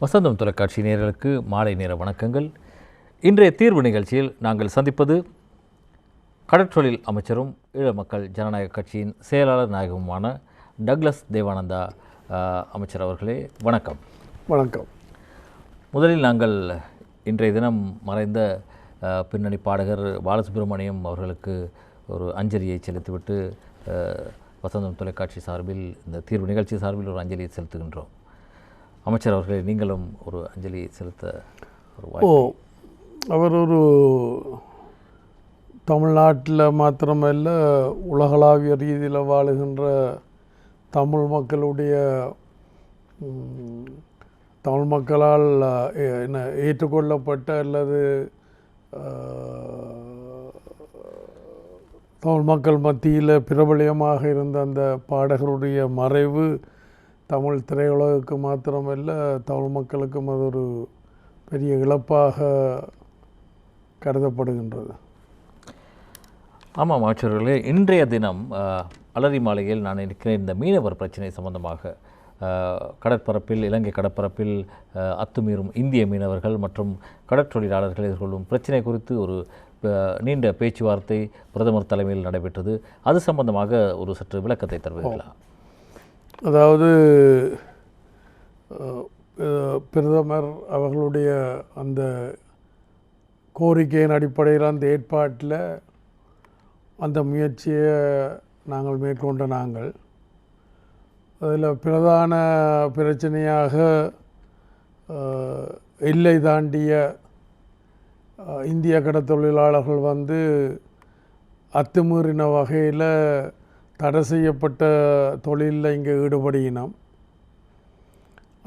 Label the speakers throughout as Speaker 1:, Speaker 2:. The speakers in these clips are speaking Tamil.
Speaker 1: வசந்தம் தொலைக்காட்சி நேயர்களுக்கு மாலை நேர வணக்கங்கள். இன்றைய தீர்வு நிகழ்ச்சியில் நாங்கள் சந்திப்பது கடற்றொழில் அமைச்சரும் ஈழ மக்கள் ஜனநாயக கட்சியின் செயலாளர் நாயகமுமான டக்ளஸ் தேவானந்தா அமைச்சர் அவர்களே, வணக்கம்.
Speaker 2: வணக்கம்.
Speaker 1: முதலில் நாங்கள் இன்றைய தினம் மறைந்த பின்னணி பாடகர் பாலசுப்ரமணியம் அவர்களுக்கு ஒரு அஞ்சலியை செலுத்திவிட்டு வசந்தம் தொலைக்காட்சி சார்பில் இந்த தீர்வு நிகழ்ச்சி சார்பில் ஒரு அஞ்சலியை செலுத்துகின்றோம். அமைச்சர் அவர்களே, நீங்களும் ஒரு அஞ்சலி செலுத்த ஒரு வாய்ப்பு.
Speaker 2: அவர் ஒரு தமிழ்நாட்டில் மாத்திரமல்ல உலகளாவிய ரீதியில் வாழுகின்ற தமிழ் மக்களால் ஏற்றுக்கொள்ளப்பட்ட அல்லது தமிழ் மக்கள் மத்தியில் பிரபலியமாக இருந்த அந்த பாடகருடைய மறைவு தமிழ் திரையுலகுக்கு மாத்திரமல்ல தமிழ் மக்களுக்கும் அது ஒரு பெரிய இழப்பாக கருதப்படுகின்றது.
Speaker 1: ஆமாம் அமைச்சர்களே, இன்றைய தினம் அலரி மாலையில் நான் இருக்கிறேன். இந்த மீனவர் பிரச்சனை சம்பந்தமாக கடற்பரப்பில், இலங்கை கடற்பரப்பில் அத்துமீறும் இந்திய மீனவர்கள் மற்றும் கடற்றொழிலாளர்கள் எதிர்கொள்ளும் பிரச்சனை குறித்து ஒரு நீண்ட பேச்சுவார்த்தை பிரதமர் தலைமையில் நடைபெற்றது. அது சம்பந்தமாக ஒரு சற்று விளக்கத்தை தருவீர்களா?
Speaker 2: அதாவது பிரதமர் அவர்களுடைய அந்த கோரிக்கையின் அடிப்படையில் அந்த ஏற்பாட்டில் அந்த முயற்சியை நாங்கள் மேற்கொண்ட அதில் பிரதான பிரச்சனையாக எல்லை தாண்டிய இந்திய கடற்தொழிலாளர்கள் அத்துமீறின வகையில் தடை செய்யப்பட்ட தொழிலில் இங்கே ஈடுபடுகினோம்.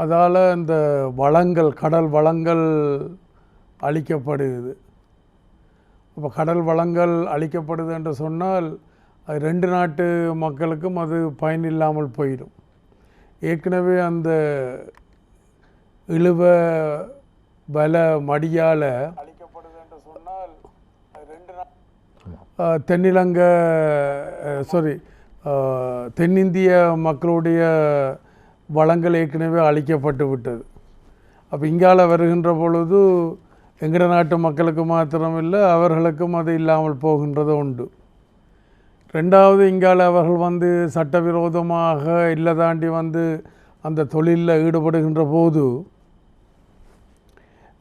Speaker 2: அதால் இந்த வளங்கள், கடல் வளங்கள் அழிக்கப்படுது. அப்போ கடல் வளங்கள் அழிக்கப்படுது என்று சொன்னால் அது ரெண்டு நாட்டு மக்களுக்கும் அது பயனில்லாமல் போயிடும். ஏற்கனவே அந்த இழுவ பல மடியால் அழிக்கப்படுது என்று சொன்னால் அது தென்னிந்திய மக்களுடைய வளங்கள் ஏற்கனவே அழிக்கப்பட்டு விட்டது. அப்போ இங்கால வருகின்ற பொழுது எங்கட நாட்டு மக்களுக்கு மாத்திரமில்லை, அவர்களுக்கும் அது இல்லாமல் போகின்றது உண்டு. ரெண்டாவது, இங்கால அவர்கள் சட்டவிரோதமாக இல்லை தாண்டி அந்த தொழிலில் ஈடுபடுகின்ற போது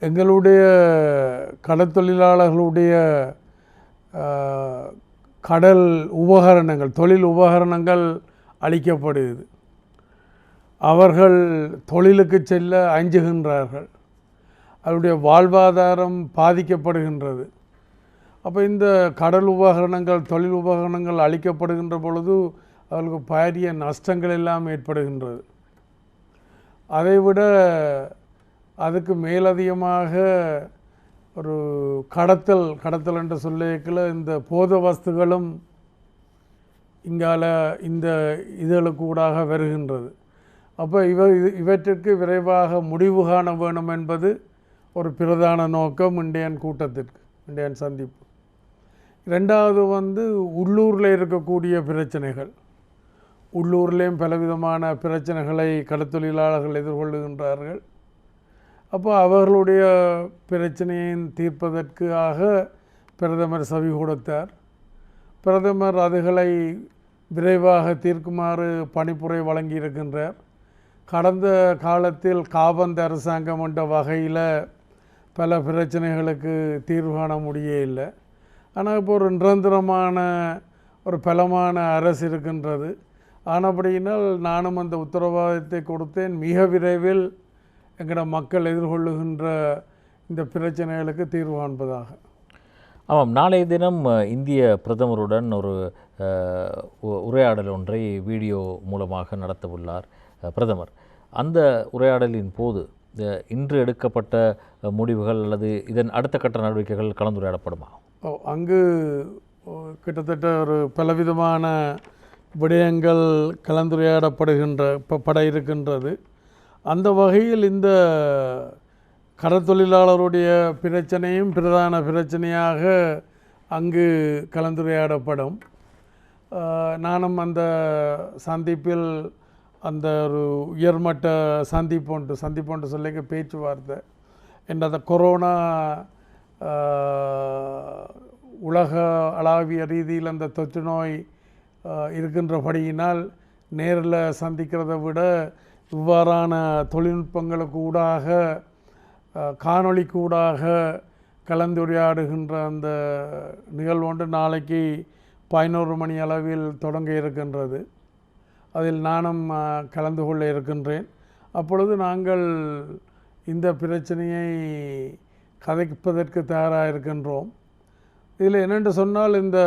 Speaker 2: எங்களுடைய கடற்தொழிலாளர்களுடைய கடல் உபகரணங்கள், தொழில் உபகரணங்கள் அழிக்கப்படுது. அவர்கள் தொழிலுக்கு செல்ல அஞ்சுகின்றார்கள். அவருடைய வாழ்வாதாரம் பாதிக்கப்படுகின்றது. அப்போ இந்த கடல் உபகரணங்கள், தொழில் உபகரணங்கள் அழிக்கப்படுகின்ற பொழுது அவர்களுக்கு பாரிய நஷ்டங்கள் எல்லாம் ஏற்படுகின்றது. அதைவிட அதுக்கு மேலதிகமாக ஒரு கடத்தல் என்ற சொல்லிக்கல இந்த போத வஸ்துகளும் இங்கால இந்த இதழுக்கு ஊடாக வருகின்றது. அப்போ இவற்றிற்கு விரைவாக முடிவு காண வேணும் என்பது ஒரு பிரதான நோக்கம் இன்றைய சந்திப்பு. ரெண்டாவது உள்ளூரில் இருக்கக்கூடிய பிரச்சனைகள். உள்ளூர்லேயும் பலவிதமான பிரச்சனைகளை கடற்தொழிலாளர்கள் எதிர்கொள்ளுகின்றார்கள். அப்போ அவர்களுடைய பிரச்சனையை தீர்ப்பதற்காக பிரதமர் செவி கொடுத்தார். பிரதமர் அதுகளை விரைவாக தீர்க்குமாறு பணிப்புரை வழங்கியிருக்கின்றார். கடந்த காலத்தில் காபந்து அரசாங்கம் என்ற வகையில் பல பிரச்சனைகளுக்கு தீர்வு காண முடியவில்லை. ஆனால் இப்போ ஒரு நிரந்தரமான ஒரு பலமான அரசு இருக்கின்றது. ஆனபடியினால் நானும் அந்த உத்தரவாதத்தை கொடுத்தேன், மிக விரைவில் எங்களோட மக்கள் எதிர்கொள்ளுகின்ற இந்த பிரச்சனைகளுக்கு தீர்வு காண்பதாக.
Speaker 1: ஆமாம், நாளைய தினம் இந்திய பிரதமருடன் ஒரு உரையாடல் ஒன்றை வீடியோ மூலமாக நடத்தவுள்ளார் பிரதமர். அந்த உரையாடலின் போது இன்று எடுக்கப்பட்ட முடிவுகள் அல்லது இதன் அடுத்த கட்ட நடவடிக்கைகள் கலந்துரையாடப்படுமா?
Speaker 2: அங்கு கிட்டத்தட்ட ஒரு பலவிதமான விடயங்கள் கலந்துரையாடப்பட இருக்கின்றது. அந்த வகையில் இந்த கடற்தொழிலாளருடைய பிரச்சனையும் பிரதான பிரச்சனையாக அங்கு கலந்துரையாடப்படும். நானும் அந்த சந்திப்பில் அந்த ஒரு உயர்மட்ட சந்திப்போன்று சொல்லிக்க பேச்சுவார்த்தை என்ற அந்த கொரோனா உலக அளவிய ரீதியில் அந்த தொற்று நோய் இருக்கின்றபடியினால் நேரில் சந்திக்கிறதை விட இவ்வாறான தொழில்நுட்பங்களுக்கு ஊடாக காணொளிக்கு ஊடாக கலந்துரையாடுகின்ற அந்த நிகழ்வு நாளைக்கு 11 மணி அளவில் தொடங்க இருக்கின்றது. அதில் நானும் கலந்து கொள்ள இருக்கின்றேன். அப்பொழுது நாங்கள் இந்த பிரச்சனையை கதைப்பதற்கு தயாராக இருக்கின்றோம். இதில் என்னென்று சொன்னால், இந்த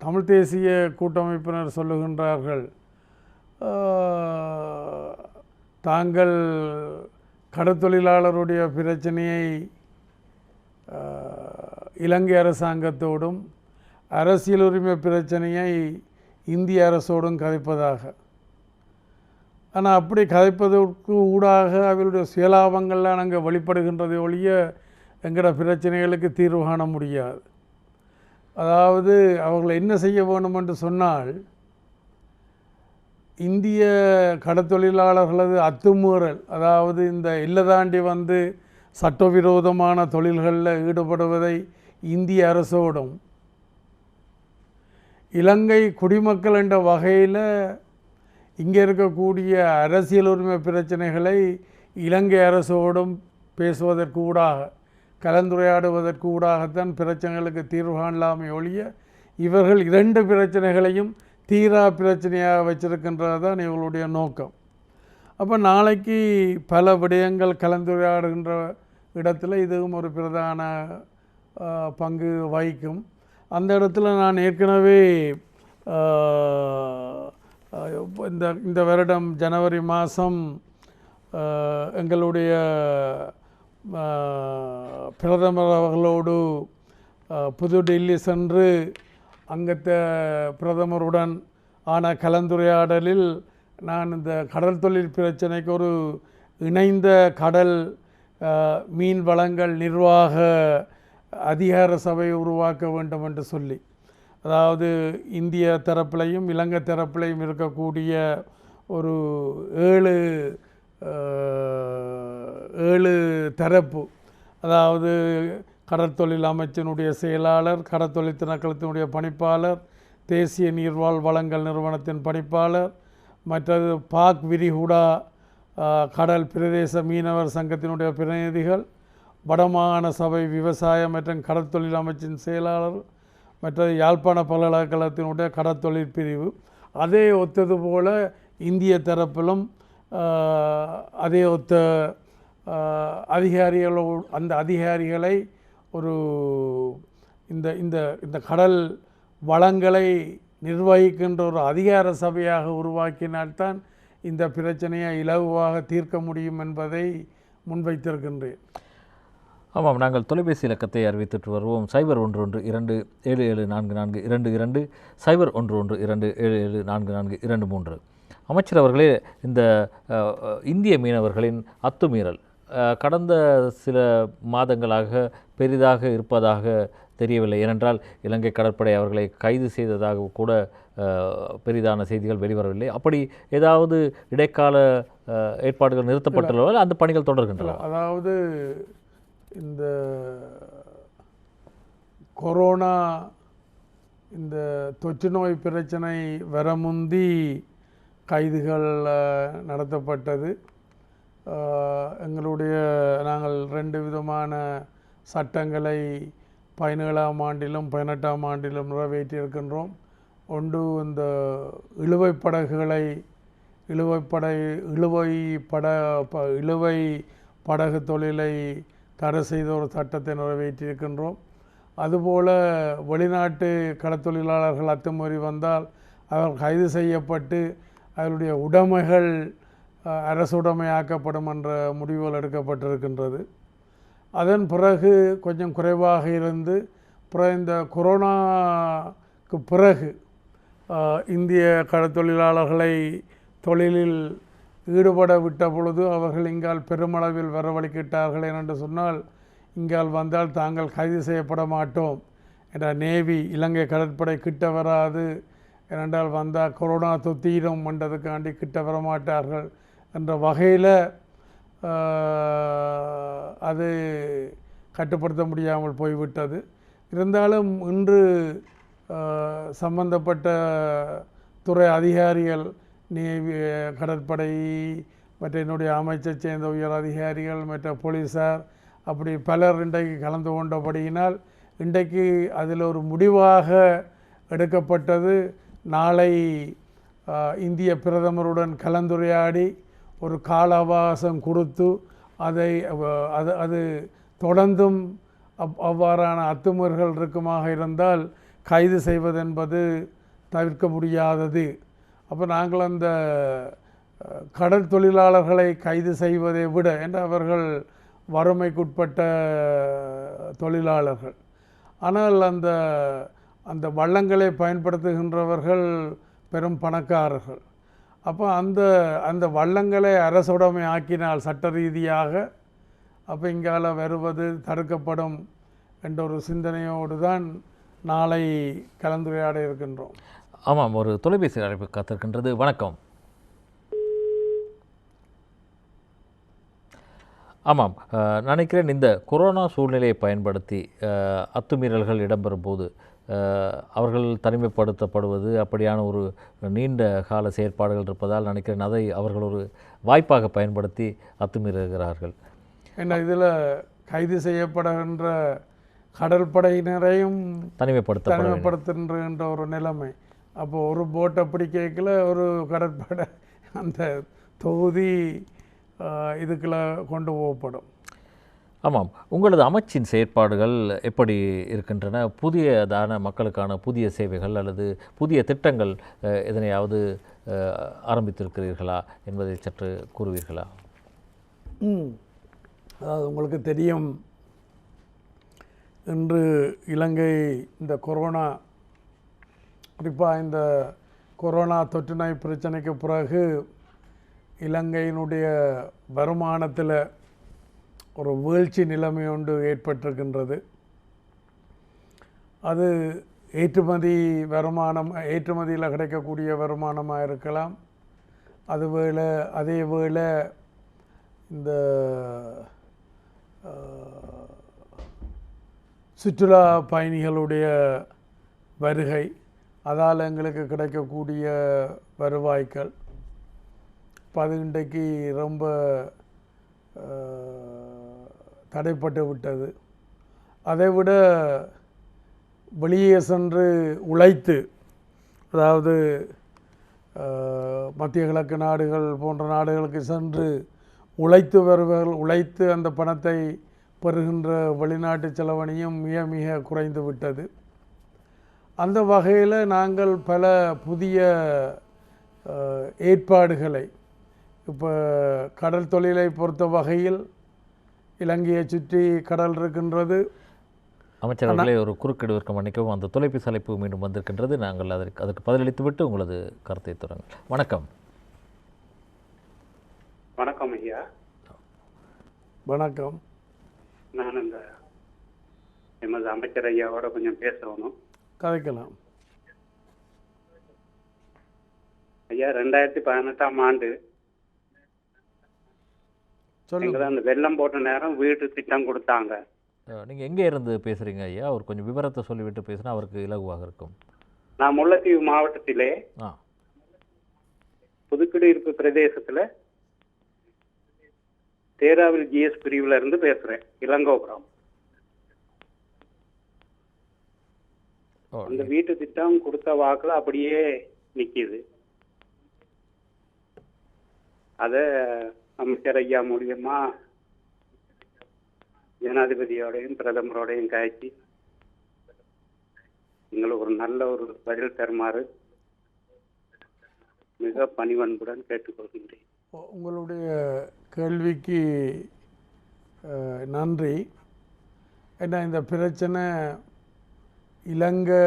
Speaker 2: தமிழ் தேசிய கூட்டமைப்பினர் சொல்லுகின்றார்கள், தாங்கள் கடற்தொழிலாளருடைய பிரச்சனையை இலங்கை அரசாங்கத்தோடும் அரசியல் உரிமை பிரச்சனையை இந்திய அரசோடும் கதைப்பதாக. ஆனால் அப்படி கதைப்பதற்கு ஊடாக அவருடைய சுயலாபங்கள்லாம் நாங்கள் வெளிப்படுகின்றதை ஒழிய எங்களோட பிரச்சனைகளுக்கு தீர்வு காண முடியாது. அதாவது அவர்கள் என்ன செய்ய வேண்டும் என்று சொன்னால், இந்திய கடற்தொழிலாளர்களது அத்துமீறல், அதாவது இந்த எல்லை தாண்டி வந்து சட்டவிரோதமான தொழில்களில் ஈடுபடுவதை இந்திய அரசோடும் இலங்கை குடிமக்கள் என்ற வகையில் இங்கே இருக்கக்கூடிய அரசியல் உரிமை பிரச்சனைகளை இலங்கை அரசோடும் பேசுவதற்கு ஊடாக கலந்துரையாடுவதற்கு ஊடாகத்தான் பிரச்சனைகளுக்கு தீர்வு காணலாமே ஒழிய இவர்கள் 2 பிரச்சனைகளையும் தீரா பிரச்சனையாக வச்சிருக்கின்றது தான் இவர்களுடைய நோக்கம். அப்போ நாளைக்கு பல விடயங்கள் கலந்துரையாடுகின்ற இடத்துல இதுவும் ஒரு பிரதான பங்கு வகிக்கும். அந்த இடத்துல நான் ஏற்கனவே இந்த வருடம் ஜனவரி மாதம் எங்களுடைய பிரதமர் அவர்களோடு புதுடெல்லி சென்று அங்கத்த பிரதமருடன் ஆன கலந்துரையாடலில் நான் இந்த கடல் தொழில் பிரச்சனைக்கு ஒரு இணைந்த கடல் மீன் வளங்கள் நிர்வாக அதிகார சபை உருவாக்க வேண்டும் என்று சொல்லி, அதாவது இந்திய தரப்பிலையும் இலங்கை தரப்பிலையும் இருக்கக்கூடிய ஒரு 7 தரப்பு, அதாவது கடற்தொழில் அமைச்சினுடைய செயலாளர், கடற்தொழில் திணைக்களத்தினுடைய பணிப்பாளர், தேசிய நீர்வாழ் வளங்கள் நிறுவனத்தின் பணிப்பாளர், மற்றது பாக் விரிகுடா கடல் பிரதேச மீனவர் சங்கத்தினுடைய பிரதிநிதிகள், வடமாகாண சபை விவசாய மற்றும் கடற்தொழில் அமைச்சின் செயலாளர், மற்றது யாழ்ப்பாண பல்கலைக்கழகத்தினுடைய கடற்தொழில் பிரிவு, அதே ஒத்தது போல இந்திய தரப்பிலும் அதே ஒத்த அதிகாரிகளோடு அந்த அதிகாரிகளை ஒரு இந்த இந்த இந்த கடல் வளங்களை நிர்வகிக்கின்ற ஒரு அதிகார சபையாக உருவாக்கினால்தான் இந்த பிரச்சனையை இலகுவாக தீர்க்க முடியும் என்பதை முன்வைத்திருக்கின்றேன்.
Speaker 1: ஆமாம், நாங்கள் தொலைபேசி இலக்கத்தை அறிவித்துட்டு வருவோம். 0112774422 0112774423. அமைச்சர் அவர்களே, இந்த இந்திய மீனவர்களின் அத்துமீறல் கடந்த சில மாதங்களாக பெரிதாக இருப்பதாக தெரியவில்லை. ஏனென்றால் இலங்கை கடற்படை அவர்களை கைது செய்ததாக கூட பெரிதான செய்திகள் வெளிவரவில்லை. அப்படி ஏதாவது இடைக்கால ஏற்பாடுகள் நிறுத்தப்பட்டுள்ளதால் அந்த பணிகள் தொடர்கின்றன.
Speaker 2: அதாவது இந்த கொரோனா இந்த தொற்று நோய் பிரச்சனை வர முந்தி கைதுகள் நடத்தப்பட்டது. எங்களுடைய நாங்கள் 2 விதமான சட்டங்களை 17ஆம் ஆண்டிலும் 18ஆம் ஆண்டிலும் நிறைவேற்றியிருக்கின்றோம். ஒன்று, இந்த இழுவை படகு தொழிலை தடை செய்த ஒரு சட்டத்தை நிறைவேற்றியிருக்கின்றோம். அதுபோல் வெளிநாட்டு கடற்தொழிலாளர்கள் அத்துமீறி வந்தால் அவர் கைது செய்யப்பட்டு அவருடைய உடைமைகள் அரசுடைமையாக்கப்படும் என்ற முடிவுகள் எடுக்கப்பட்டிருக்கின்றது. அதன் பிறகு கொஞ்சம் குறைவாக இருந்து இந்த கொரோனாக்கு பிறகு இந்திய கடற்தொழிலாளர்களை தொழிலில் ஈடுபட விட்ட பொழுது அவர்கள் இங்கால் பெருமளவில் வரவழைக்கிட்டார்கள். என்று சொன்னால், இங்கால் வந்தால் தாங்கள் கைது செய்யப்பட மாட்டோம் என்ற நேவி, இலங்கை கடற்படை கிட்ட வராது ஏனென்றால் வந்தால் கொரோனா தொத்தீரும் என்றதுக்காண்டி கிட்ட வரமாட்டார்கள் என்ற வகையில் அது கட்டுப்படுத்த முடியாமல் போய்விட்டது. இருந்தாலும் இன்று சம்பந்தப்பட்ட துறை அதிகாரிகள் கடற்படை மற்ற என்னுடைய அமைச்சை சேர்ந்த உயர் அதிகாரிகள் மற்ற போலீஸார் அப்படி பலர் இன்றைக்கு கலந்து கொண்டபடியினால் இன்றைக்கு அதில் ஒரு முடிவாக எடுக்கப்பட்டது. நாளை இந்திய பிரதமருடன் கலந்துரையாடி ஒரு கால அவகாசம் கொடுத்து அது தொடர்ந்தும் அவ்வாறான அத்துமீறல்கள் இருக்குமாக இருந்தால் கைது செய்வதென்பது தவிர்க்க முடியாதது. அப்போ நாங்கள் அந்த கடல் தொழிலாளர்களை கைது செய்வதை விட என்று அவர்கள் வறுமைக்குட்பட்ட தொழிலாளர்கள், ஆனால் அந்த வள்ளங்களை பயன்படுத்துகின்றவர்கள் பெரும் பணக்காரர்கள். அப்போ அந்த வள்ளங்களை அரசுடைமை ஆக்கினால் சட்ட ரீதியாக அப்போ இங்கால வருவது தடுக்கப்படும் என்ற ஒரு சிந்தனையோடு தான் நாளை கலந்துரையாட இருக்கின்றோம்.
Speaker 1: ஆமாம், ஒரு தொலைபேசி அழைப்பு காத்திருக்கின்றது. வணக்கம். ஆமாம், நினைக்கிறேன் இந்த கொரோனா சூழ்நிலையை பயன்படுத்தி அத்துமீறல்கள் இடம்பெறும் போது அவர்கள் தனிமைப்படுத்தப்படுவது அப்படியான ஒரு நீண்ட கால செயற்பாடுகள் இருப்பதால் நினைக்கிறேன் அதை அவர்கள் ஒரு வாய்ப்பாக பயன்படுத்தி அத்துமீறுகிறார்கள்.
Speaker 2: ஏன்னா இதில் கைது செய்யப்படுகின்ற கடற்படையினரையும் தனிமைப்படுத்துகின்ற ஒரு நிலைமை. அப்போ ஒரு போட் அப்படி கேட்கல, ஒரு கடற்படை அந்த தொகுதி இதுக்குள்ள கொண்டு போகப்படும்.
Speaker 1: ஆமாம், உங்களது அமைச்சின் செயற்பாடுகள் எப்படி இருக்கின்றன? புதியதான மக்களுக்கான புதிய சேவைகள் அல்லது புதிய திட்டங்கள் எதனையாவது ஆரம்பித்திருக்கிறீர்களா என்பதை சற்று கூறுவீர்களா?
Speaker 2: அதாவது உங்களுக்கு தெரியும், இன்று இலங்கை இந்த கொரோனா, குறிப்பாக இந்த கொரோனா தொற்று நோய் பிரச்சனைக்கு பிறகு இலங்கையினுடைய வருமானத்தில் ஒரு வீழ்ச்சி நிலைமை ஒன்று ஏற்பட்டிருக்கின்றது. அது ஏற்றுமதியில் கிடைக்கக்கூடிய வருமானமாக இருக்கலாம். அதே வேளை இந்த சுற்றுலா பயணிகளுடைய வருகை, அதால் எங்களுக்கு கிடைக்கக்கூடிய வருவாய்கள் அது இன்றைக்கு ரொம்ப தடைப்பட்டு விட்டது. அதைவிட வெளியே சென்று உழைத்து, அதாவது மத்திய கிழக்கு நாடுகள் போன்ற நாடுகளுக்கு சென்று உழைத்து அந்த பணத்தை பெறுகின்ற வெளிநாட்டு செலவணியும் மிக மிக குறைந்து விட்டது. அந்த வகையில் நாங்கள் பல புதிய ஏற்பாடுகளை, இப்போ கடல் தொழிலை பொறுத்த வகையில் இலங்கையை சுற்றி கடல் இருக்கின்றது.
Speaker 1: அமைச்சர்களே, ஒரு குறுக்கீடு மன்னிக்கவும், அந்த தொலைபேசி அழைப்பு மீண்டும் வந்திருக்கின்றது. நாங்கள் அதற்கு பதிலளித்துவிட்டு உங்களது கருத்தை தொடருங்கள். வணக்கம்.
Speaker 3: வணக்கம் ஐயா.
Speaker 2: வணக்கம்.
Speaker 3: நான் இந்த எமது அமைச்சர் ஐயாவோட கொஞ்சம் பேசணும்.
Speaker 2: கதைக்கலாம்
Speaker 3: ஐயா. 2018ஆம் ஆண்டு அந்த வெள்ளம் போட்ட நேரம் வீட்டு திட்டம் கொடுத்தாங்க.
Speaker 1: நீங்கள் எங்கே இருந்து பேசுகிறீங்க ஐயா? அவர் கொஞ்சம் விவரத்தை சொல்லிவிட்டு பேசினா அவருக்கு இலகுவாக இருக்கும்.
Speaker 3: நான் முல்லைத்தீவு மாவட்டத்திலே புதுக்குடியிருப்பு பிரதேசத்தில் தேராவில் ஜிஎஸ் பிரிவில் இருந்து பேசுகிறேன். இளங்கோபுரம். அந்த வீட்டு திட்டம் கொடுத்த வாக்கில் அப்படியே நிற்கிது. அதை அமைச்சர் ஐயா மூலியமா ஜனாதிபதியோடையும் பிரதமரோடையும் காய்ச்சி எங்களுக்கு ஒரு நல்ல ஒரு பதில் தருமாறு மிக பணிவன்புடன் கேட்டுக்கொள்கின்றேன்.
Speaker 2: உங்களுடைய கேள்விக்கு நன்றி. ஏன்னா இந்த பிரச்சனை இலங்கை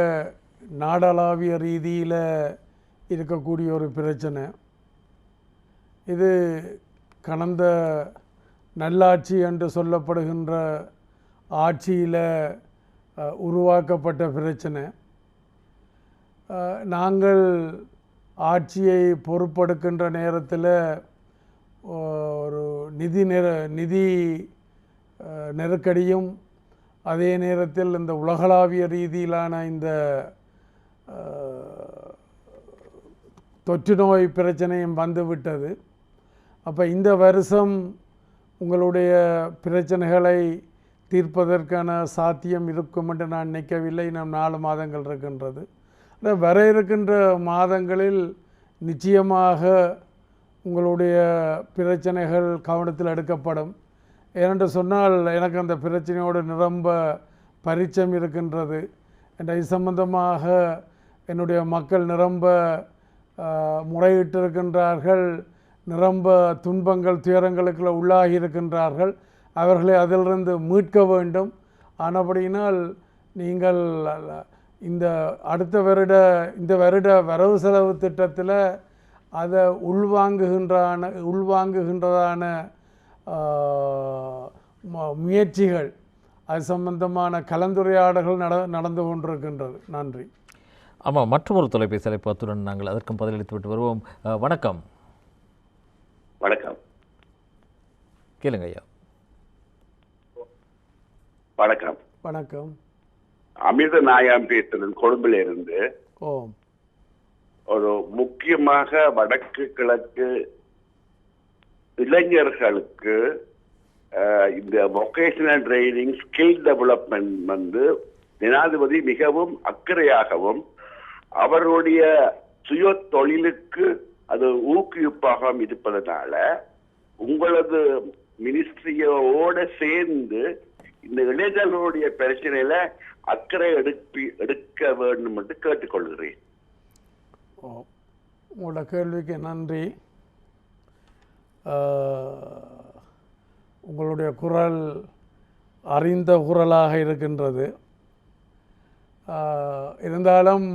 Speaker 2: நாடளாவிய ரீதியில் இருக்கக்கூடிய ஒரு பிரச்சனை. இது கடந்த நல்லாட்சி என்று சொல்லப்படுகின்ற ஆட்சியில் உருவாக்கப்பட்ட பிரச்சனை. நாங்கள் ஆட்சியை பொறுப்பெடுக்கின்ற நேரத்தில் ஒரு நிதி நெருக்கடியும் அதே நேரத்தில் இந்த உலகளாவிய ரீதியிலான இந்த தொற்று நோய் பிரச்சனையும் வந்துவிட்டது. அப்போ இந்த வருஷம் உங்களுடைய பிரச்சனைகளை தீர்ப்பதற்கான சாத்தியம் இருக்கும் என்று நான் நினைக்கவில்லை. இன்னும் 4 மாதங்கள் இருக்கின்றது. வர இருக்கின்ற மாதங்களில் நிச்சயமாக உங்களுடைய பிரச்சனைகள் கவனத்தில் எடுக்கப்படும். ஏனென்று சொன்னால் எனக்கு அந்த பிரச்சனையோடு நிரம்ப பரிச்சயம் இருக்கின்றது. இது சம்பந்தமாக என்னுடைய மக்கள் நிரம்ப முறையிட்டிருக்கின்றார்கள், நிரம்ப துன்பங்கள் துயரங்களுக்குள்ள உள்ளாகி இருக்கின்றார்கள். அவர்களை அதிலிருந்து மீட்க வேண்டும். ஆனபடியினால் நீங்கள் இந்த அடுத்த வருட வரவு செலவு திட்டத்தில் அதை உள்வாங்குகின்றதான முயற்சிகள், அது சம்பந்தமான கலந்துரையாடல்கள் நடந்து கொண்டிருக்கின்றது. நன்றி.
Speaker 1: ஆமாம், மற்றொரு தொலைபேசி அழைப்பத்துடன் நாங்கள் அதற்கும் பதிலளித்து விட்டு வருவோம். வணக்கம்.
Speaker 4: வணக்கம்.
Speaker 1: கேளுங்க ஐயா.
Speaker 4: வணக்கம்.
Speaker 2: வணக்கம்.
Speaker 4: அமிர்த நாயாம் பேசுறேன், கொழும்புல இருந்து. ஒரு முக்கியமாக வடக்கு கிழக்கு இளைஞர்களுக்கு இந்த வொகேஷனல் ட்ரைனிங் ஸ்கில் டெவலப்மெண்ட் ஜனாதிபதி மிகவும் அக்கறையாகவும் அவருடைய சுய தொழிலுக்கு அது ஊக்குவிப்பாக இருப்பதனால உங்களது மினிஸ்ட்ரியோட சேர்ந்து இந்த இளைஞர்களுடைய பிரச்சனையில அக்கறை எடுக்க வேண்டும் என்று கேட்டுக்கொள்கிறேன்.
Speaker 2: உங்களோட கேள்விக்கு நன்றி. உங்களுடைய குரல் அறிந்த குரலாக இருக்கின்றது. இருந்தாலும்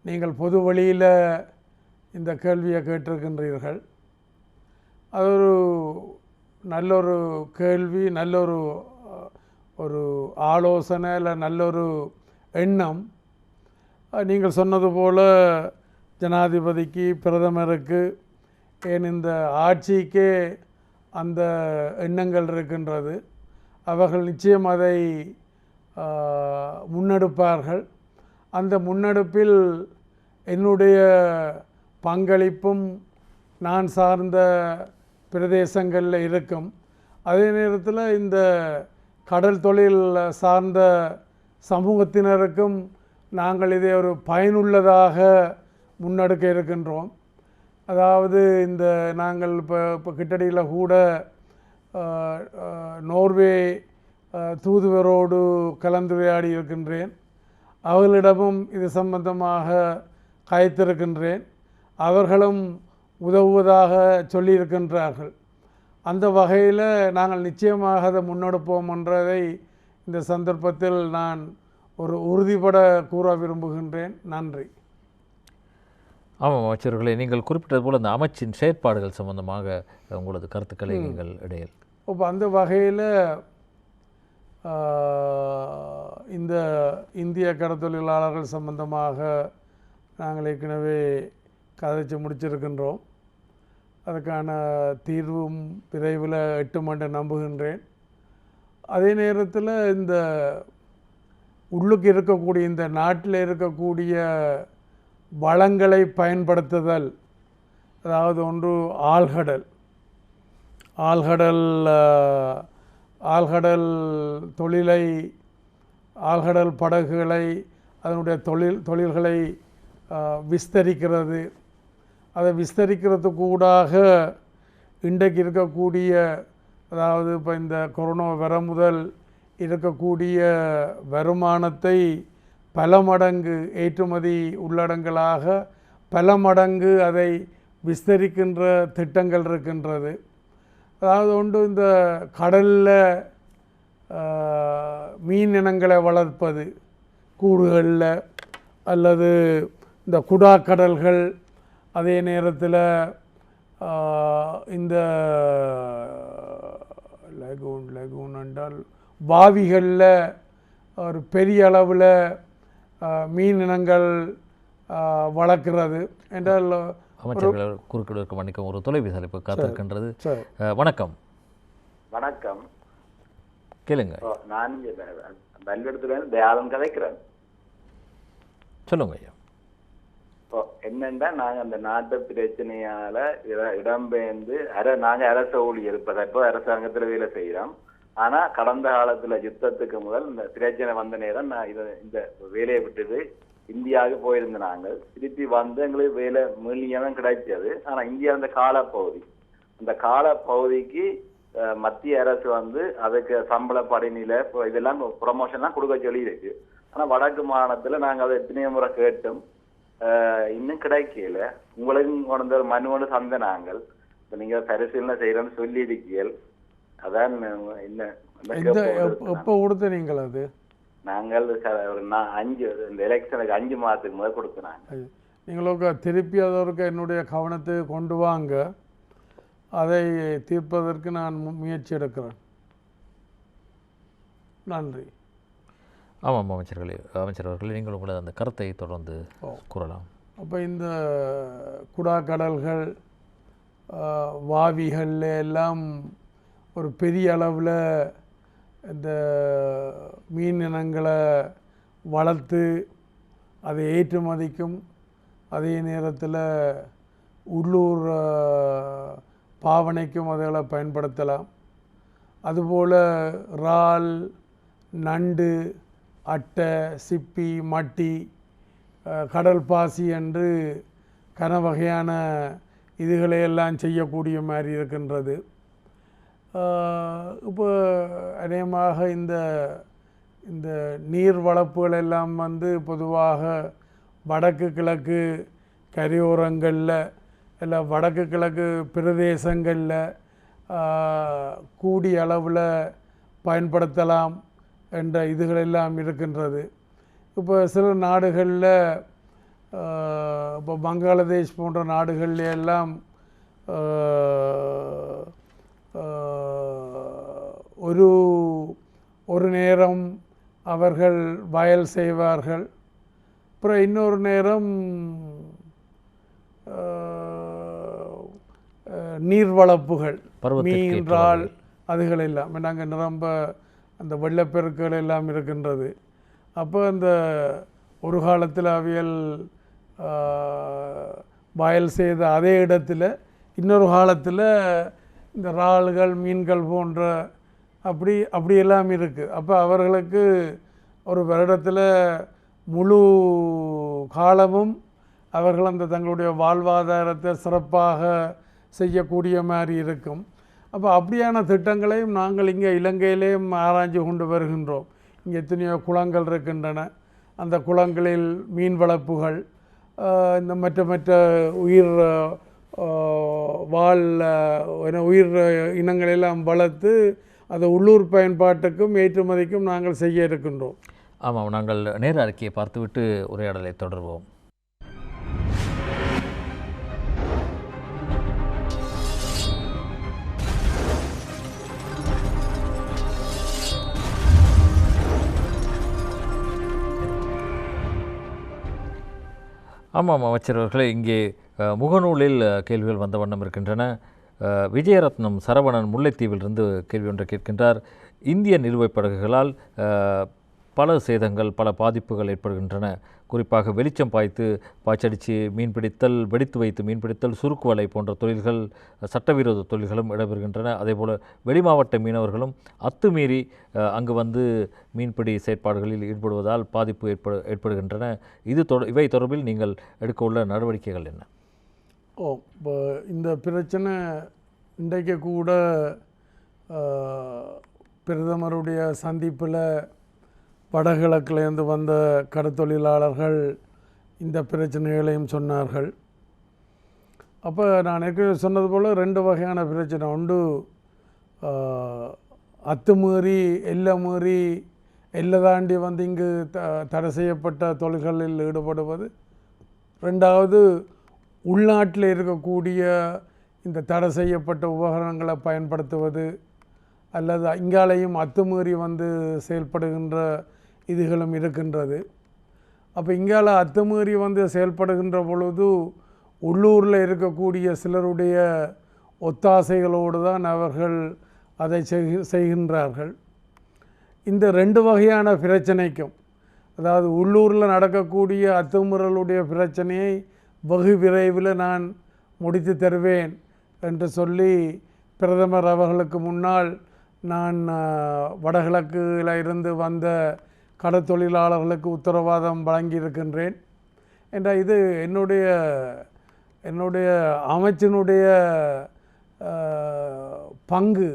Speaker 2: நீங்கள் பொது வழியில் இந்த கேள்வியை கேட்டிருக்கின்றீர்கள். அது ஒரு நல்லொரு கேள்வி, நல்லொரு ஆலோசனை, இல்லை நல்லொரு எண்ணம். நீங்கள் சொன்னது போல் ஜனாதிபதிக்கு, பிரதமருக்கு, ஏன் இந்த ஆட்சிக்கே அந்த எண்ணங்கள் இருக்கின்றது. அவர்கள் நிச்சயம் அதை முன்னெடுப்பார்கள். அந்த முன்னெடுப்பில் என்னுடைய பங்களிப்பும் நான் சார்ந்த பிரதேசங்களில் இருக்கும். அதே நேரத்தில் இந்த கடல் தொழில் சார்ந்த சமூகத்தினருக்கும் நாங்கள் இதை ஒரு பயனுள்ளதாக முன்னெடுக்க இருக்கின்றோம். அதாவது இந்த நாங்கள் இப்போ கிட்டடியில் கூட நோர்வே தூதுவரோடு கலந்துரையாடி இருக்கின்றேன். அவர்களிடமும் இது சம்பந்தமாக கயத்திருக்கின்றேன். அவர்களும் உதவுவதாக சொல்லியிருக்கின்றார்கள். அந்த வகையில் நாங்கள் நிச்சயமாக அதை முன்னெடுப்போம் என்றதை இந்த சந்தர்ப்பத்தில் நான் ஒரு உறுதிபட கூற விரும்புகின்றேன். நன்றி.
Speaker 1: ஆமாம் அமைச்சர்களே, நீங்கள் குறிப்பிட்டது போல் அந்த அமைச்சின் செயற்பாடுகள் சம்பந்தமாக உங்களது கருத்துக்களை நீங்கள் இடையில்.
Speaker 2: இப்போ அந்த வகையில் இந்த இந்திய கடற்தொழிலாளர்கள் சம்பந்தமாக நாங்கள் ஏற்கனவே கதைச்சு முடிச்சிருக்கின்றோம். அதுக்கான தீர்வும் விரைவில் எட்டும் என்று நம்புகின்றேன். அதே நேரத்தில் இந்த உள்ளுக்கு இருக்கக்கூடிய இந்த நாட்டில் இருக்கக்கூடிய வளங்களை பயன்படுத்துதல், அதாவது ஒன்று ஆழ்கடல் தொழிலை, ஆழ்கடல் படகுகளை, அதனுடைய தொழில்களை விஸ்தரிக்கிறது. அதை விஸ்தரிக்கிறதுக்கூடாக இன்றைக்கு இருக்கக்கூடிய, அதாவது இப்போ இந்த கொரோனா வர முதல் இருக்கக்கூடிய வருமானத்தை பல மடங்கு ஏற்றுமதி உள்ளடங்களாக பல மடங்கு அதை விஸ்தரிக்கின்ற திட்டங்கள் இருக்கின்றது. அதாவது ஒன்று இந்த கடலில் மீன் இனங்களை வளர்ப்பது கூடுகளில், அல்லது இந்த குடாக்கடல்கள், அதே நேரத்தில் இந்த லெகூன் என்றால் பாவிகளில் ஒரு பெரிய அளவில் மீன் இனங்கள் வளர்க்கிறது என்றால்
Speaker 1: அமைச்சர்கள் குறுக்கிடுவதற்கு மன்னிக்கும் ஒரு தொலைபேசி அழைப்பு காத்திருக்கின்றது. வணக்கம்.
Speaker 5: வணக்கம்.
Speaker 1: கேளுங்க.
Speaker 5: நான் பல்வேறு தயாளன் கதைக்கிறேன்.
Speaker 1: சொல்லுங்க ஐயா.
Speaker 5: என்னன்னா நாங்க அந்த நாட்டு பிரச்சனையால இடம்பெயர்ந்து நாங்க அரச ஊழியர் இப்ப அரசாங்கத்துல வேலை செய்யறோம். ஆனா கடந்த காலத்துல யுத்தத்துக்கு முதல் இந்த பிரச்சனை வந்த நேரம் நான் இந்த வேலையை விட்டுட்டு இந்தியாவுக்கு போயிருந்த நாங்கள் திருப்பி வந்து எங்களுக்கு வேலை மீளியம் கிடைச்சது. ஆனா இந்தியா அந்த காலப்பகுதி அந்த காலப்பகுதிக்கு மத்திய அரசு வந்து அதுக்கு சம்பள படிநிலை இதெல்லாம் ப்ரொமோஷன்லாம் கொடுக்க சொல்லி இருக்கு. ஆனா வடக்கு மாநிலத்துல நாங்க அதை எத்தனையோ முறை கேட்டோம், இன்னும் கிடைக்கல. உங்களுக்கும் கொண்ட ஒரு மனுவோடு சந்த நாங்கள் இப்ப நீங்க பரிசீலனை செய்யறோம்னு சொல்லி இருக்கீர்கள். அதான் என்ன
Speaker 2: எப்போ கொடுத்த நீங்கள் அது
Speaker 5: நாங்கள் ஒரு 5 இந்த எலெக்ஷனுக்கு 5 மாதத்துக்கு முதல் கொடுத்தனாங்க.
Speaker 2: நீங்களுக்கு திருப்பி அதற்கு என்னுடைய கவனத்தை கொண்டு வாங்க, அதை தீர்ப்பதற்கு நான் முயற்சி எடுக்கிறேன். நன்றி.
Speaker 1: ஆமாம் அமைச்சர் அவர்களே நீங்கள் உங்களது அந்த கருத்தை தொடர்ந்து கூறலாம்.
Speaker 2: அப்போ இந்த குடாக்கடல்கள் வாவிகளில் எல்லாம் ஒரு பெரிய அளவில் இந்த மீன் இனங்களை வளர்த்து அதை ஏற்றுமதிக்கும், அதே நேரத்தில் உள்ளூர் பாவனைக்கும் அதுகளை பயன்படுத்தலாம். அதுபோல் இறால், நண்டு, அட்டை, சிப்பி, மட்டி, கடல் பாசி என்று கனவகையான இதுகளையெல்லாம் செய்யக்கூடிய மாதிரி இருக்கின்றது. இப்போ அநேகமாக இந்த நீர் வளர்ப்புகள் எல்லாம் வந்து பொதுவாக வடக்கு கிழக்கு கரையோரங்களில் இல்லை வடக்கு கிழக்கு பிரதேசங்களில் கூடிய அளவில் பயன்படுத்தலாம் என்ற இதுகளெல்லாம் இருக்கின்றது. இப்போ சில நாடுகளில் இப்போ பங்களாதேஷ் போன்ற நாடுகளில் எல்லாம் ஒரு நேரம் அவர்கள் வயல் செய்வார்கள், அப்புறம் இன்னொரு நேரம் நீர் வளர்ப்புகள், மீன், இறால் அதுகள் எல்லாம் நாங்கள் நிரம்ப அந்த வெள்ளப்பெருக்குகள் எல்லாம் இருக்கின்றது. அப்போ அந்த ஒரு காலத்தில் அவியல் வயல் செய்த அதே இடத்துல இன்னொரு காலத்தில் இந்த இறால்கள், மீன்கள் போன்ற அப்படியெல்லாம் இருக்குது. அப்போ அவர்களுக்கு ஒரு வருடத்தில் முழு காலமும் அவர்கள் அந்த தங்களுடைய வாழ்வாதாரத்தை சிறப்பாக செய்யக்கூடிய மாதிரி இருக்கும். அப்போ அப்படியான திட்டங்களையும் நாங்கள் இங்கே இலங்கையிலேயும் ஆராய்ச்சி கொண்டு வருகின்றோம். இங்கே எத்தனையோ குளங்கள் இருக்கின்றன. அந்த குளங்களில் மீன் வளர்ப்புகள், இந்த மற்ற உயிர் உயிர் இனங்களெல்லாம் வளர்த்து அதை உள்ளூர் பயன்பாட்டுக்கும் ஏற்றுமதிக்கும் நாங்கள் செய்ய இருக்கின்றோம்.
Speaker 1: ஆமாம், நாங்கள் நேர அறிக்கையை பார்த்துவிட்டு உரையாடலை தொடர்வோம். ஆமாம் அமைச்சர் அவர்களே, இங்கே முகநூலில் கேள்விகள் வந்த வண்ணம் இருக்கின்றன. விஜயரத்னம் சரவணன் முல்லைத்தீவிலிருந்து கேள்வி ஒன்றை கேட்கின்றார். இந்திய நிலுவைப் படகுகளால் பல சேதங்கள், பல பாதிப்புகள் ஏற்படுகின்றன. குறிப்பாக வெளிச்சம் பாய்ச்சடித்து மீன்பிடித்தல், வெடித்து வைத்து மீன்பிடித்தல், சுருக்கு வலை போன்ற தொழில்கள், சட்டவிரோத தொழில்களும் இடம்பெறுகின்றன. அதேபோல் வெளிமாவட்ட மீனவர்களும் அத்துமீறி அங்கு வந்து மீன்பிடி செயற்பாடுகளில் ஈடுபடுவதால் பாதிப்பு ஏற்படுகின்றன. இவை தொடர்பில் நீங்கள் எடுக்க உள்ள நடவடிக்கைகள் என்ன?
Speaker 2: இப்போ இந்த பிரச்சனை இன்றைக்கு கூட பிரதமருடைய சந்திப்பில் வடகிழக்கிலேருந்து வந்த கடற்தொழிலாளர்கள் இந்த பிரச்சனைகளையும் சொன்னார்கள். அப்போ நான் ஏற்கனவே சொன்னது போல் 2 வகையான பிரச்சனை உண்டு. அத்துமீறி எல்லை தாண்டி வந்து இங்கு தடை செய்யப்பட்ட தொழில்களில் ஈடுபடுவது. 2வது உள்நாட்டில் இருக்கக்கூடிய இந்த தடை செய்யப்பட்ட உபகரணங்களை பயன்படுத்துவது, அல்லது இங்காலையும் அத்துமீறி வந்து செயல்படுகின்ற இதுகளும் இருக்கின்றது. அப்போ இங்கால அத்துமீறி வந்து செயல்படுகின்ற பொழுது உள்ளூரில் இருக்கக்கூடிய சிலருடைய ஒத்தாசைகளோடு தான் அவர்கள் அதை செய்கின்றார்கள். இந்த 2 வகையான பிரச்சனைக்கும், அதாவது உள்ளூரில் நடக்கக்கூடிய அத்துமீறலுடைய பிரச்சனையை வெகு விரைவில் நான் முடித்து தருவேன் என்று சொல்லி பிரதமர் அவர்களுக்கு முன்னால் நான் வடகிழக்கில் இருந்து வந்த கடற்தொழிலாளர்களுக்கு உத்தரவாதம் வழங்கியிருக்கின்றேன். என்றால் இது என்னுடைய அமைச்சினுடைய பங்கு,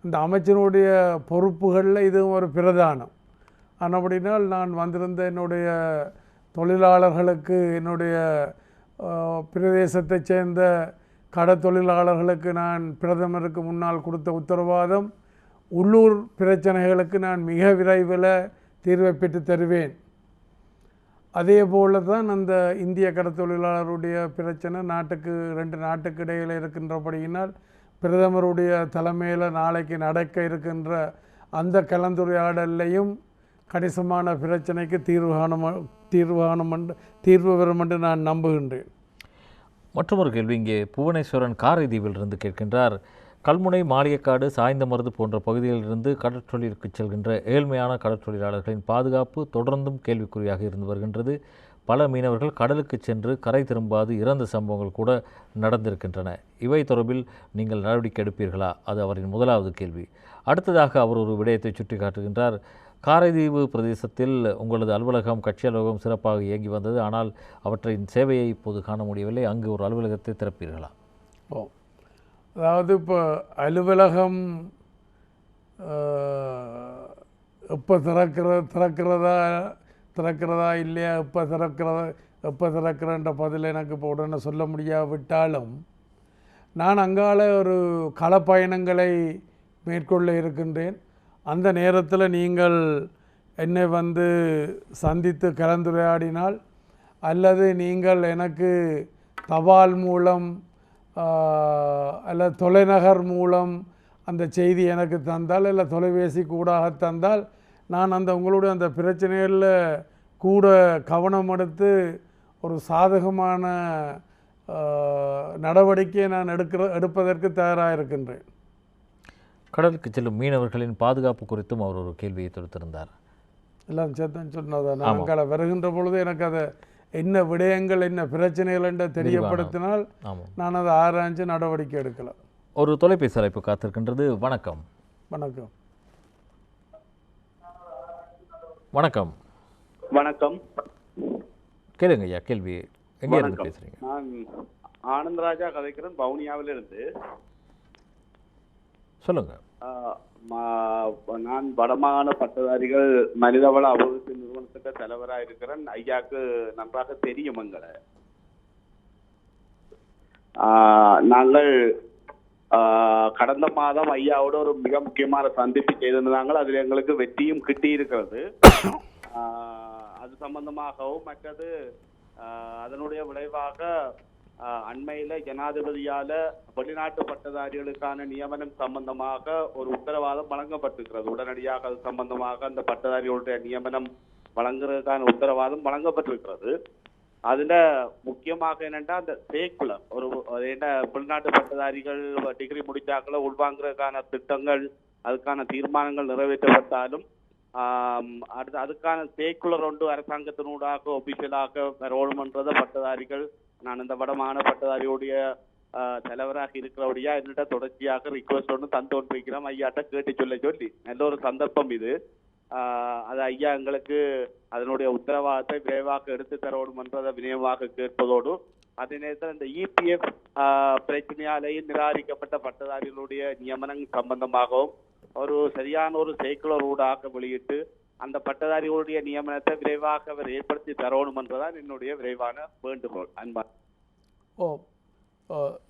Speaker 2: இந்த அமைச்சினுடைய பொறுப்புகளில் இதுவும் ஒரு பிரதானம். ஆனபடினால் நான் வந்திருந்த என்னுடைய தொழிலாளர்களுக்கு, என்னுடைய பிரதேசத்தைச் சேர்ந்த கடற்தொழிலாளர்களுக்கு நான் பிரதமருக்கு முன்னால் கொடுத்த உத்தரவாதம், உள்ளூர் பிரச்சனைகளுக்கு நான் மிக விரைவில் தீர்வை பெற்று தருவேன். அதே போல தான் அந்த இந்திய கடற்தொழிலாளருடைய பிரச்சனை நாட்டுக்கு 2 நாட்டுக்கு இடையில் இருக்கின்றபடியினால் பிரதமருடைய தலைமையில் நாளைக்கு நடக்க இருக்கின்ற அந்த கலந்துரையாடலையும் கணிசமான பிரச்சனைக்கு தீர்வு வரும் என்று நான் நம்புகின்றேன்.
Speaker 1: மற்றொரு கேள்வி இங்கே புவனேஸ்வரன் காரைதீவிலிருந்து கேட்கின்றார். கல்முனை, மாளிகைக்காடு, சாய்ந்தமருது போன்ற பகுதிகளிலிருந்து கடற்றொழிலுக்கு செல்கின்ற ஏழ்மையான கடற்றொழிலாளர்களின் பாதுகாப்பு தொடர்ந்தும் கேள்விக்குறியாக இருந்து வருகின்றது. பல மீனவர்கள் கடலுக்கு சென்று கரை திரும்பாது இறந்த சம்பவங்கள் கூட நடந்திருக்கின்றன. இவை தொடர்பில் நீங்கள் நடவடிக்கை எடுப்பீர்களா? அது அவரின் முதலாவது கேள்வி. அடுத்ததாக அவர் ஒரு விடயத்தை சுட்டி காட்டுகின்றார். காரைதீவு பிரதேசத்தில் உங்களது அலுவலகம், கட்சி அலுவலகம் சிறப்பாக இயங்கி வந்தது. ஆனால் அவற்றின் சேவையை இப்போது காண முடியவில்லை. அங்கு ஒரு அலுவலகத்தை திறப்பீர்களா?
Speaker 2: அதாவது இப்போ அலுவலகம் எப்போ திறக்கிறதா இல்லையா, எப்போ திறக்கிறன்ற பதில் எனக்கு இப்போ உடனே சொல்ல முடியாவிட்டாலும், நான் அங்கால ஒரு களப்பயணங்களை மேற்கொள்ள இருக்கின்றேன். அந்த நேரத்தில் நீங்கள் என்னை வந்து சந்தித்து கலந்துரையாடினால், அல்லது நீங்கள் எனக்கு தபால் மூலம் அல்லது தொலைநகர் மூலம் அந்த செய்தி எனக்கு தந்தால், இல்லை தொலைபேசி கூடாக தந்தால், நான் உங்களுடைய அந்த பிரச்சனைகளில் கூட கவனம் எடுத்து ஒரு சாதகமான நடவடிக்கையை நான் எடுப்பதற்கு தயாராக இருக்கின்றேன்.
Speaker 1: கடலுக்கு செல்லும் மீனவர்களின் பாதுகாப்பு குறித்தும் அவர் ஒரு கேள்வியை தொடுத்திருந்தார்.
Speaker 2: எல்லாம் சேர்த்து சொன்னதான் நாங்கள் வருகின்ற பொழுது எனக்கு அதை என்ன விடயங்கள், என்ன பிரச்சனைகள் என்று தெரியப்படுத்தினால் நான் அதை ஆராய்ச்சி நடவடிக்கை எடுக்கலாம்.
Speaker 1: ஒரு தொலைபேசி அழைப்பு காத்திருக்கின்றது. வணக்கம்.
Speaker 2: வணக்கம்.
Speaker 1: வணக்கம்.
Speaker 3: வணக்கம்.
Speaker 1: கேளுங்க ஐயா, கேள்வி. எங்கே இருந்து பேசுறீங்க?
Speaker 3: நான் ஆனந்தராஜா கதைக்கிறேன், பவுனியாவில் இருந்து.
Speaker 1: சொல்லுங்க.
Speaker 3: நான் வடமாகாண பட்டதாரிகள் மனிதவள அபிவிருத்தி நிறுவனத்துக்கு தலைவராக இருக்கிறேன். ஐயாக்கு நன்றாக தெரியும் எங்களை. நாங்கள் கடந்த மாதம் ஐயாவோட ஒரு மிக முக்கியமான சந்திப்பு செய்திருந்தாங்க. அதில் எங்களுக்கு வெற்றியும் கிட்டி இருக்கிறது. அது சம்பந்தமாகவும் மற்றது அதனுடைய விளைவாக அண்மையில ஜனாதிபதியால வெளிநாட்டு பட்டதாரிகளுக்கான நியமனம் சம்பந்தமாக ஒரு உத்தரவாதம் வழங்கப்பட்டிருக்கிறது. உடனடியாக அது சம்பந்தமாக அந்த பட்டதாரிகளுடைய நியமனம் வழங்குறதுக்கான உத்தரவாதம் வழங்கப்பட்டிருக்கிறது. அதுல முக்கியமாக என்னன்னா அந்த சேக்குலர் ஒரு என்ன வெளிநாட்டு பட்டதாரிகள் டிகிரி முடிச்சாக்களை உள்வாங்குறதுக்கான திட்டங்கள், அதுக்கான தீர்மானங்கள் நிறைவேற்றப்பட்டாலும் அதுக்கான சேக்குலர் ஒன்று அரசாங்கத்தினூடாக ஒபிஷியலாக வரணும்ன்றத பட்டதாரிகள், நான் இந்த வடமாகாண பட்டதாரியோடைய தலைவராக இருக்கிறபடியா என்னிட்ட தொடர்ச்சியாக ரிக்வஸ்ட் ஒன்று தந்தோன்றிருக்கிறோம். ஐயாட்ட கேட்டு சொல்லி நல்ல ஒரு சந்தர்ப்பம் இது. அது ஐயா எங்களுக்கு அதனுடைய உத்தரவாதத்தை விரைவாக எடுத்து தரணும் என்றதை வினயமாக கேட்பதோடு, அதே நேரத்தில் இந்த இபிஎஃப் பிரச்சனையாலேயே நிராகரிக்கப்பட்ட பட்டதாரிகளுடைய நியமனம் சம்பந்தமாகவும் ஒரு சரியான ஒரு சைக்கிளர் ஊடாக வெளியிட்டு அந்த பட்டதாரிகளுடைய நியமனத்தை விரைவாக அவர் ஏற்படுத்தி தரணும் என்றதான் என்னுடைய விரைவான வேண்டுகோள். அன்பா.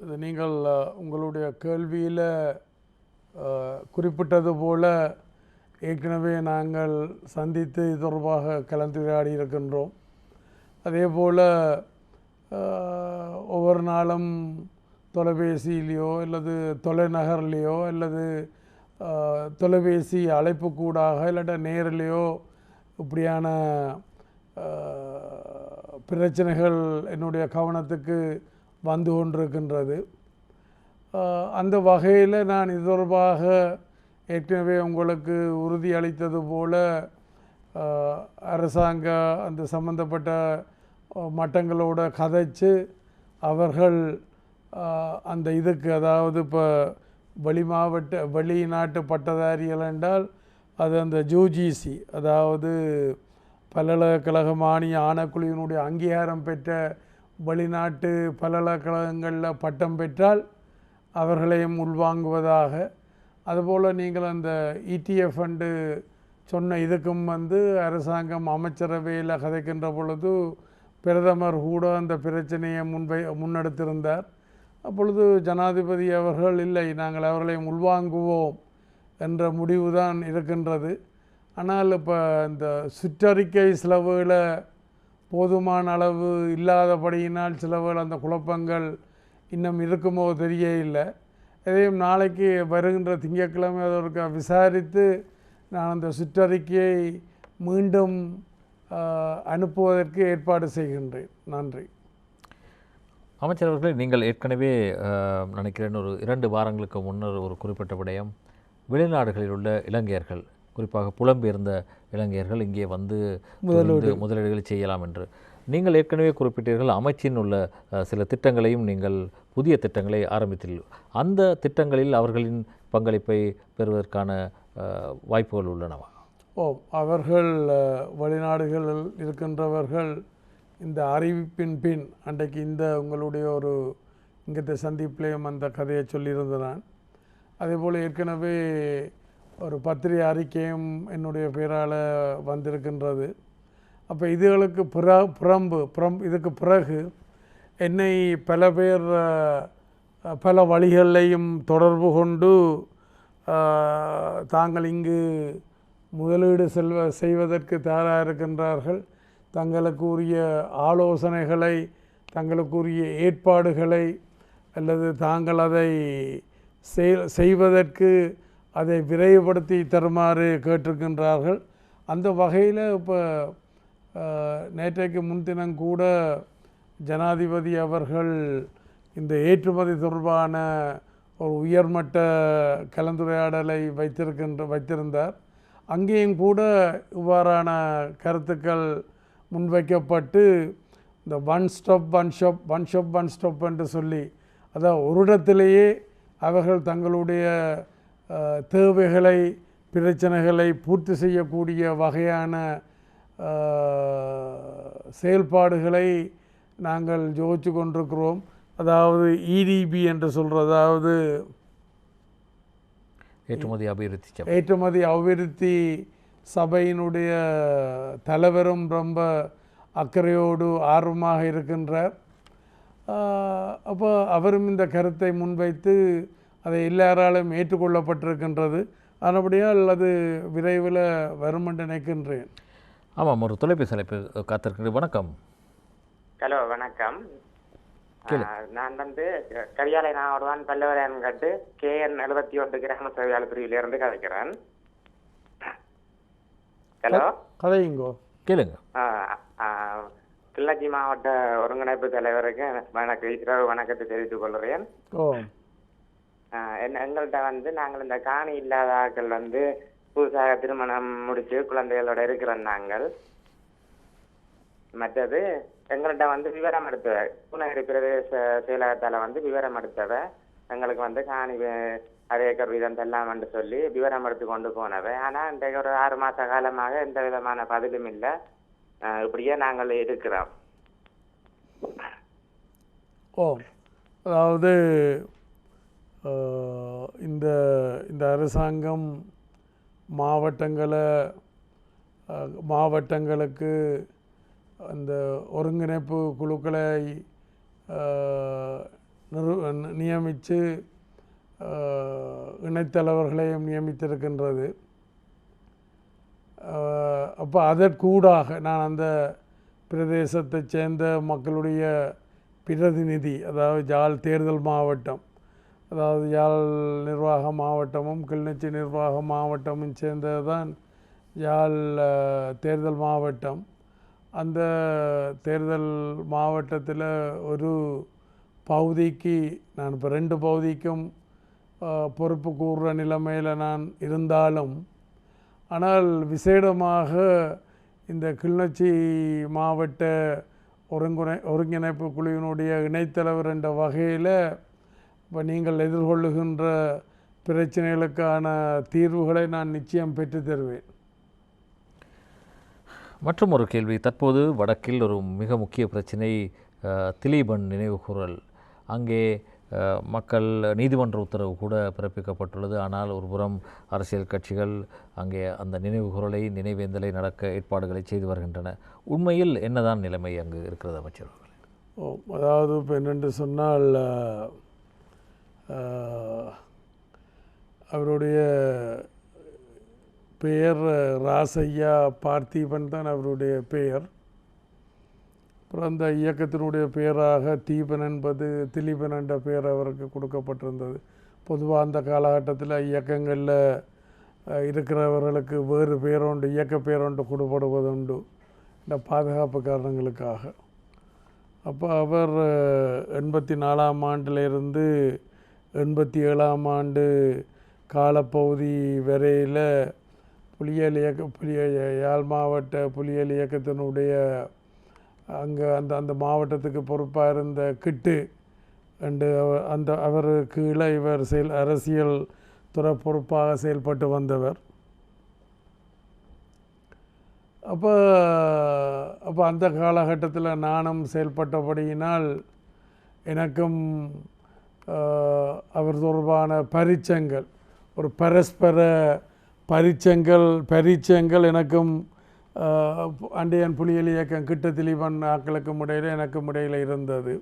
Speaker 2: இது நீங்கள் உங்களுடைய கேள்வியில் குறிப்பிட்டது போல ஏற்கனவே நாங்கள் சந்தித்து இது தொடர்பாக கலந்துரையாடி இருக்கின்றோம். அதே போல் ஒவ்வொரு நாளும் தொலைபேசியிலையோ அல்லது தொலைநகர்லேயோ அல்லது தொலைபேசி அழைப்பு கூடாக இல்லாட்ட நேரிலையோ இப்படியான பிரச்சனைகள் என்னுடைய கவனத்துக்கு வந்து கொண்டிருக்கின்றது. அந்த வகையில் நான் இது தொடர்பாக ஏற்கனவே உங்களுக்கு உறுதியளித்தது போல அரசாங்க அந்த சம்பந்தப்பட்ட மட்டங்களோட கதைச்சு அவர்கள் அந்த இதுக்கு, அதாவது இப்போ வெளிநாட்டு பட்டதாரிகள் என்றால் அது அந்த யூஜிசி, அதாவது பல்கலைக்கழக மானிய ஆணைக்குழுவினுடைய அங்கீகாரம் பெற்ற வெளிநாட்டு பல்கலைக்கழகங்களில் பட்டம் பெற்றால் அவர்களையும் உள்வாங்குவதாக, அதுபோல் நீங்கள் அந்த ETF ஃபண்டு சொன்ன இதுக்கும் அரசாங்கம் அமைச்சரவையில் கதைக்கின்ற பொழுது பிரதமர் கூட அந்த பிரச்சனையை முன்னெடுத்திருந்தார். அப்பொழுது ஜனாதிபதி அவர்கள் இல்லை, நாங்கள் அவர்களையும் உள்வாங்குவோம் என்ற முடிவு தான் இருக்கின்றது. ஆனால் இப்போ இந்த சுற்றறிக்கை செலவுகளை போதுமான அளவு இல்லாதபடியினால் சிலவுகள் அந்த குழப்பங்கள் இன்னும் இருக்குமோ தெரிய இல்லை. இதையும் நாளைக்கு வருகின்ற திங்கட்கிழமை அதற்கு விசாரித்து நான் அந்த சுற்றறிக்கையை மீண்டும் அனுப்புவதற்கு ஏற்பாடு செய்கின்றேன். நன்றி.
Speaker 1: அமைச்சர் அவர்களே, நீங்கள் ஏற்கனவே நினைக்கிறேன் ஒரு 2 வாரங்களுக்கு முன்னர் ஒரு குறிப்பிட்ட விடயம், வெளிநாடுகளில் உள்ள இலங்கையர்கள், குறிப்பாக புலம்பெயர்ந்த இலங்கையர்கள் இங்கே வந்து முதலீடுகளை செய்யலாம் என்று நீங்கள் ஏற்கனவே குறிப்பிட்டீர்கள். அமைச்சின் உள்ள சில திட்டங்களையும் நீங்கள் புதிய திட்டங்களை ஆரம்பித்தீர்கள். அந்த திட்டங்களில் அவர்களின் பங்களிப்பை பெறுவதற்கான வாய்ப்புகள் உள்ளனவா?
Speaker 2: அவர்கள் வெளிநாடுகளில் இருக்கின்றவர்கள் இந்த அறிவிப்பின் பின் அன்றைக்கு இந்த உங்களுடைய ஒரு இங்கத்த சந்திப்பிலேயும் அந்த கதையை சொல்லியிருந்தான். அதேபோல் ஏற்கனவே ஒரு பத்திரிகை அறிக்கையும் என்னுடைய பேரால் வந்திருக்கின்றது. அப்போ இதுகளுக்கு இதுக்கு பிறகு என்னை பல பேர் பல வழிகளையும் தொடர்பு கொண்டு தாங்கள் இங்கு முதலீடு செய்வதற்கு தயாராக இருக்கின்றார்கள், தங்களுக்கு உரிய ஆலோசனைகளை, தங்களுக்குரிய ஏற்பாடுகளை அல்லது தாங்கள் அதை செய்வதற்கு அதை விரைவுபடுத்தி தருமாறு கேட்டிருக்கின்றார்கள். அந்த வகையில் இப்போ நேற்றைக்கு முன்தினம் கூட ஜனாதிபதி அவர்கள் இந்த ஏற்றுமதி தொடர்பான ஒரு உயர்மட்ட கலந்துரையாடலை வைத்திருந்தார். அங்கேயும் கூட இவ்வாறான கருத்துக்கள் முன்வைக்கப்பட்டு இந்த ஒன் ஸ்டாப் என்று சொல்லி, அதாவது ஒரு இடத்திலேயே அவர்கள் தங்களுடைய தேவைகளை, பிரச்சனைகளை பூர்த்தி செய்யக்கூடிய வகையான செயல்பாடுகளை நாங்கள் யோசித்து கொண்டிருக்கிறோம். அதாவது EDB என்று சொல்கிறது, அதாவது ஏற்றுமதி அபிவிருத்தி சபையினுடைய தலைவரும் ரொம்ப அக்கறையோடு ஆர்வமாக இருக்கின்றார். அப்போ அவரும் இந்த கருத்தை முன்வைத்து அதை எல்லாராலும் ஏற்றுக்கொள்ளப்பட்டிருக்கின்றது. அதுபடியால் அது விரைவில் வரும் என்று நினைக்கின்றேன்.
Speaker 1: ஆமாம், ஒரு தொலைபேசி அழைப்பு காத்திருக்கின்றேன். வணக்கம்.
Speaker 6: ஹலோ, வணக்கம். நான் கரியாலை நாடுவான் பல்லவரையன் கட்டு KN 71 கிராம சேவையாளர் பிரிவிலிருந்து கதைக்கிறேன். ஹலோ,
Speaker 2: கதையுங்கோ,
Speaker 1: கேளுங்க.
Speaker 6: கிள்ளச்சி மாவட்ட ஒருங்கிணைப்பு தலைவருக்கு இரவு வணக்கத்தை தெரிவித்துக் கொள்கிறேன். எங்கள்கிட்ட நாங்கள் இந்த காணி இல்லாத ஆட்கள் புதுசாக திருமணம் முடிச்சு குழந்தைகளோட இருக்கிறோம் நாங்கள். மற்றது எங்கள்கிட்ட விவரம் எடுத்தவ பூநகரி பிரதேச செயலகத்தால் விவரம் எடுத்தவ எங்களுக்கு காணி 1 ஏக்கர் வீதம் எல்லாம் சொல்லி விவரம் எடுத்து கொண்டு போனவ. ஆனால் இன்றைக்கு ஒரு 6 மாத காலமாக எந்த விதமான பதிலும் இல்லை. இப்படியே நாங்கள் இருக்கிறோம்.
Speaker 2: அதாவது இந்த இந்த அரசாங்கம் மாவட்டங்களுக்கு அந்த ஒருங்கிணைப்பு குழுக்களை நியமித்து இணைத்தலைவர்களையும் நியமித்திருக்கின்றது. அப்போ அதற்கூடாக நான் அந்த பிரதேசத்தைச் சேர்ந்த மக்களுடைய பிரதிநிதி, அதாவது யாழ் தேர்தல் மாவட்டம், அதாவது யாழ் நிர்வாக மாவட்டமும் கிளிநொச்சி நிர்வாக மாவட்டமும் சேர்ந்தது தான் யாழ் தேர்தல் மாவட்டம். அந்த தேர்தல் மாவட்டத்தில் ஒரு பகுதிக்கு நான் இப்போ 2 பகுதிக்கும் பொறுப்பு கூறுற நிலைமையில் நான் இருந்தாலும், ஆனால் விசேடமாக இந்த கிளிநொச்சி மாவட்ட ஒருங்கிணைப்பு குழுவினுடைய இணைத்தலைவர் என்ற வகையில் இப்போ நீங்கள் எதிர்கொள்ளுகின்ற பிரச்சனைகளுக்கான தீர்வுகளை நான் நிச்சயம் பெற்று தருவேன்.
Speaker 1: மற்றும் ஒரு கேள்வி, தற்போது வடக்கில் ஒரு மிக முக்கிய பிரச்சினை திலீபன் நினைவுகூரல். அங்கே மக்கள் நீதிமன்ற உத்தரவு கூட பிறப்பிக்கப்பட்டுள்ளது. ஆனால் ஒரு புறம் அரசியல் கட்சிகள் அங்கே அந்த நினைவுகூரலை நினைவேந்தலை நடக்க ஏற்பாடுகளை செய்து வருகின்றன. உண்மையில் என்னதான் நிலைமை அங்கு இருக்கிறது அமைச்சர் அவர்களே?
Speaker 2: அதாவது இப்போ என்னென்று சொன்னால் அவருடைய பெயர் ராசையா பார்த்திபன் தான் அவருடைய பெயர். அப்புறம் அந்த இயக்கத்தினுடைய பெயராக தீபன் என்பது திலீபன் என்ற பெயர் அவருக்கு கொடுக்கப்பட்டிருந்தது. பொதுவாக அந்த காலகட்டத்தில் இயக்கங்களில் இருக்கிறவர்களுக்கு வேறு பேரொன்று இயக்க பேரொன்று கொடுப்படுவதுண்டு இந்த பாதுகாப்பு காரணங்களுக்காக. அப்போ அவர் 84ஆம் ஆண்டிலிருந்து 87ஆம் ஆண்டு காலப்பகுதி வரையில் யாழ் மாவட்ட புலிகள் இயக்கத்தினுடைய அங்கே அந்த மாவட்டத்துக்கு பொறுப்பாக இருந்த கிட்டு அண்டு அவர் கீழே இவர் அரசியல் துறை பொறுப்பாக செயல்பட்டு வந்தவர். அப்போ அந்த காலகட்டத்தில் நானும் செயல்பட்டபடியினால் எனக்கும் அவர் தொடர்பான பரிச்சயங்கள், ஒரு பரஸ்பர பரிச்சயங்கள் எனக்கும் அண்டையன் புலிகள் இயக்கம் கிட்ட திலீபன் ஆக்களுக்கும் இடையில் எனக்கும் இடையில் இருந்தது.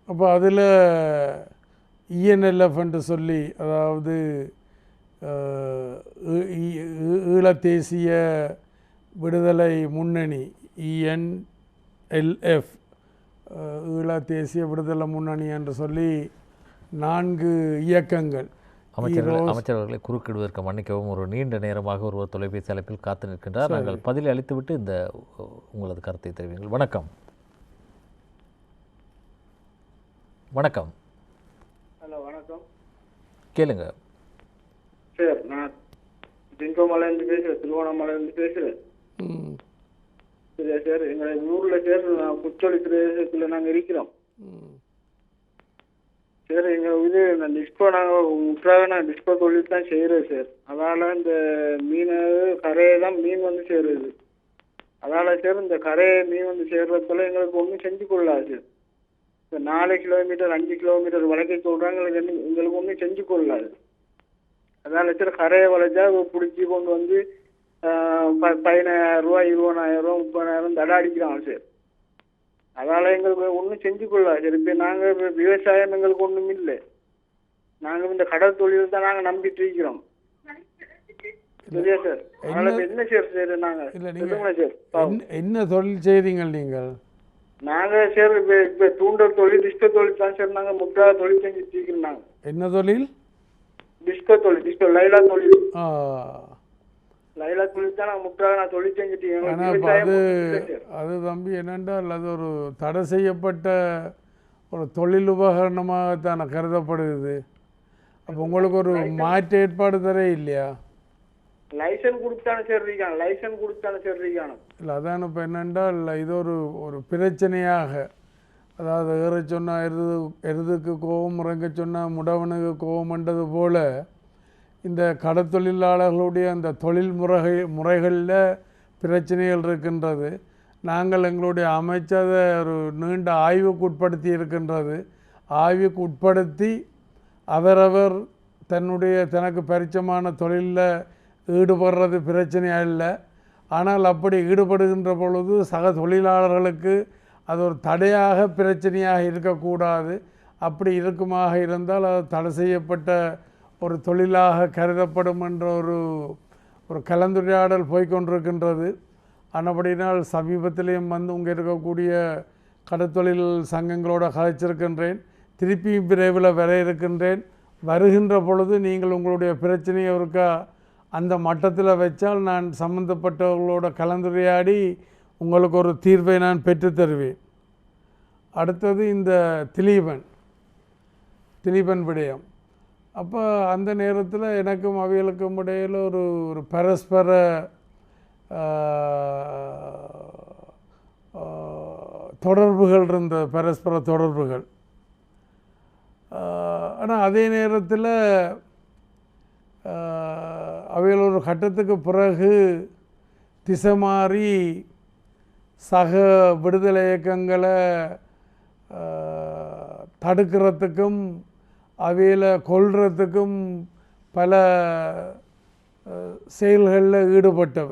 Speaker 2: அப்போ அதில் இஎன்எல்எஃப் என்று சொல்லி, அதாவது ஈழத்தேசிய விடுதலை முன்னணி, இஎன்எல்எஃப் ஈழத்தேசிய விடுதலை முன்னணி என்று சொல்லி 4 இயக்கங்கள்.
Speaker 1: அமைச்சர்களை குறுக்கிடுவதற்கு மன்னிக்கவும், ஒரு நீண்ட நேரமாக ஒருவர் தொலைபேசி அழைப்பில் காத்து நிற்கின்றார். நாங்கள் பதிலை அளித்துவிட்டு இந்த உங்களது கருத்தை தெரிவிங்கள். வணக்கம். வணக்கம்.
Speaker 7: ஹலோ, வணக்கம்.
Speaker 1: கேளுங்க
Speaker 7: சார். நான் திங்கமலையிலேருந்து பேசுகிறேன், திருவண்ணாமலையிலேருந்து பேசுகிறேன். சரியா சார்? எங்கள் ஊரில் சார் குச்சொலி பிரதேசத்தில் நாங்கள் இருக்கிறோம் சார். எங்கள் இது இந்த டிஸ்கோ நாங்கள் முற்றாக நாங்கள் டிஸ்கோ தொழில் தான் செய்கிறோம் சார். அதனால் இந்த மீன் கரையை தான் மீன் வந்து சேருது. அதனால் சார் இந்த கரையை மீன் வந்து சேர்றதுல எங்களுக்கு ஒன்றும் செஞ்சு கொள்ளாது சார். இந்த 4 கிலோமீட்டர் 5 கிலோமீட்டர் வளைக்க சொல்கிறாங்க, எங்களுக்கு ஒன்றும் செஞ்சு கொள்ளாது. அதனால் சார் கரையை வளைச்சா பிடிச்சி கொண்டு வந்து 15,000 ரூபா 20,000 ரூபா 30,000 தடை அடிக்கிறாங்க சார். அதனால் எங்களுக்கு ஒன்றும் செஞ்சு கொள்ளலாம் சார். இப்போ நாங்கள் விவசாயம் எங்களுக்கு ஒன்றும் இல்லை. நாங்கள் இந்த கடல் தொழில் தான் நாங்கள் நம்பிட்டு இருக்கிறோம். சரியா சார்? அதனால் என்ன சார் சார் நாங்கள் சார்
Speaker 2: என்ன தொழில் செய்றீங்க நீங்கள்?
Speaker 7: நாங்கள் சார் இப்போ தூண்டல் தொழில் டிஸ்கோ தொழில் தான் சார். நாங்கள் முற்றாக தொழில் செஞ்சுட்டு இருக்கிறோம். நாங்கள் என்ன தொழில்? டிஸ்கோ தொழில், டிஸ்கோ லைலா தொழில். லைலா தொழில் தான் நாங்கள் முற்றாக நான் தொழில் செஞ்சுட்டு.
Speaker 2: அது தம்பி என்னென்றால் அது ஒரு தடை செய்யப்பட்ட ஒரு தொழில் உபகரணமாக கருதப்படுது. அப்போ உங்களுக்கு ஒரு மாற்று ஏற்பாடு தர இல்லையா?
Speaker 7: லைசன்ஸ் கொடுத்தானே சார் இருக்காங்க. லைசன்ஸ் கொடுத்தானே சார் இருக்காங்க.
Speaker 2: இல்லை, அதான் இப்போ என்னென்றால் இது ஒரு பிரச்சனையாக, அதாவது ஏற சொன்னால் எருதுக்கு கோபம், இறங்க சொன்னால் முடவனுக்கு கோபம்ன்றது போல் இந்த கடற்தொழிலாளர்களுடைய அந்த தொழில் முறைகளில் பிரச்சனைகள் இருக்கின்றது. நாங்கள் எங்களுடைய அமைச்சரை ஒரு நீண்ட ஆய்வுக்கு உட்படுத்தி இருக்கின்றது. ஆய்வுக்கு உட்படுத்தி அவரவர் தனக்கு பரிச்சயமான தொழிலில் ஈடுபடுறது பிரச்சனை இல்லை. ஆனால் அப்படி ஈடுபடுகின்ற பொழுது சக தொழிலாளர்களுக்கு அது ஒரு தடையாக பிரச்சனையாக இருக்கக்கூடாது. அப்படி இருக்குமாக இருந்தால் அது தடை செய்யப்பட்ட ஒரு தொழிலாக கருதப்படும் என்ற ஒரு கலந்துரையாடல் போய்கொண்டிருக்கின்றது. ஆனபடினால் சமீபத்திலேயும் இங்கே இருக்கக்கூடிய கடற்தொழில் சங்கங்களோடு கதைச்சிருக்கின்றேன். திருப்பியும் விரைவில் வர இருக்கின்றேன். வருகின்ற பொழுது நீங்கள் உங்களுடைய பிரச்சனையை ஒருக்கா அந்த மட்டத்தில் வச்சால் நான் சம்மந்தப்பட்டவர்களோட கலந்துரையாடி உங்களுக்கு ஒரு தீர்வை நான் பெற்றுத் தருவேன். அடுத்தது இந்த திலீபன் விடயம். அப்போ அந்த நேரத்தில் எனக்கும் அவைகளுக்கும் இடையில் ஒரு பரஸ்பர தொடர்புகள் இருந்த பரஸ்பர தொடர்புகள். ஆனால் அதே நேரத்தில் அவைகள் ஒரு கட்டத்துக்கு பிறகு திசை மாறி சக விடுதலை இயக்கங்களை தடுக்கிறதுக்கும் அவையில் கொல்றதுக்கும் பல செயல்களில் ஈடுபட்டவ.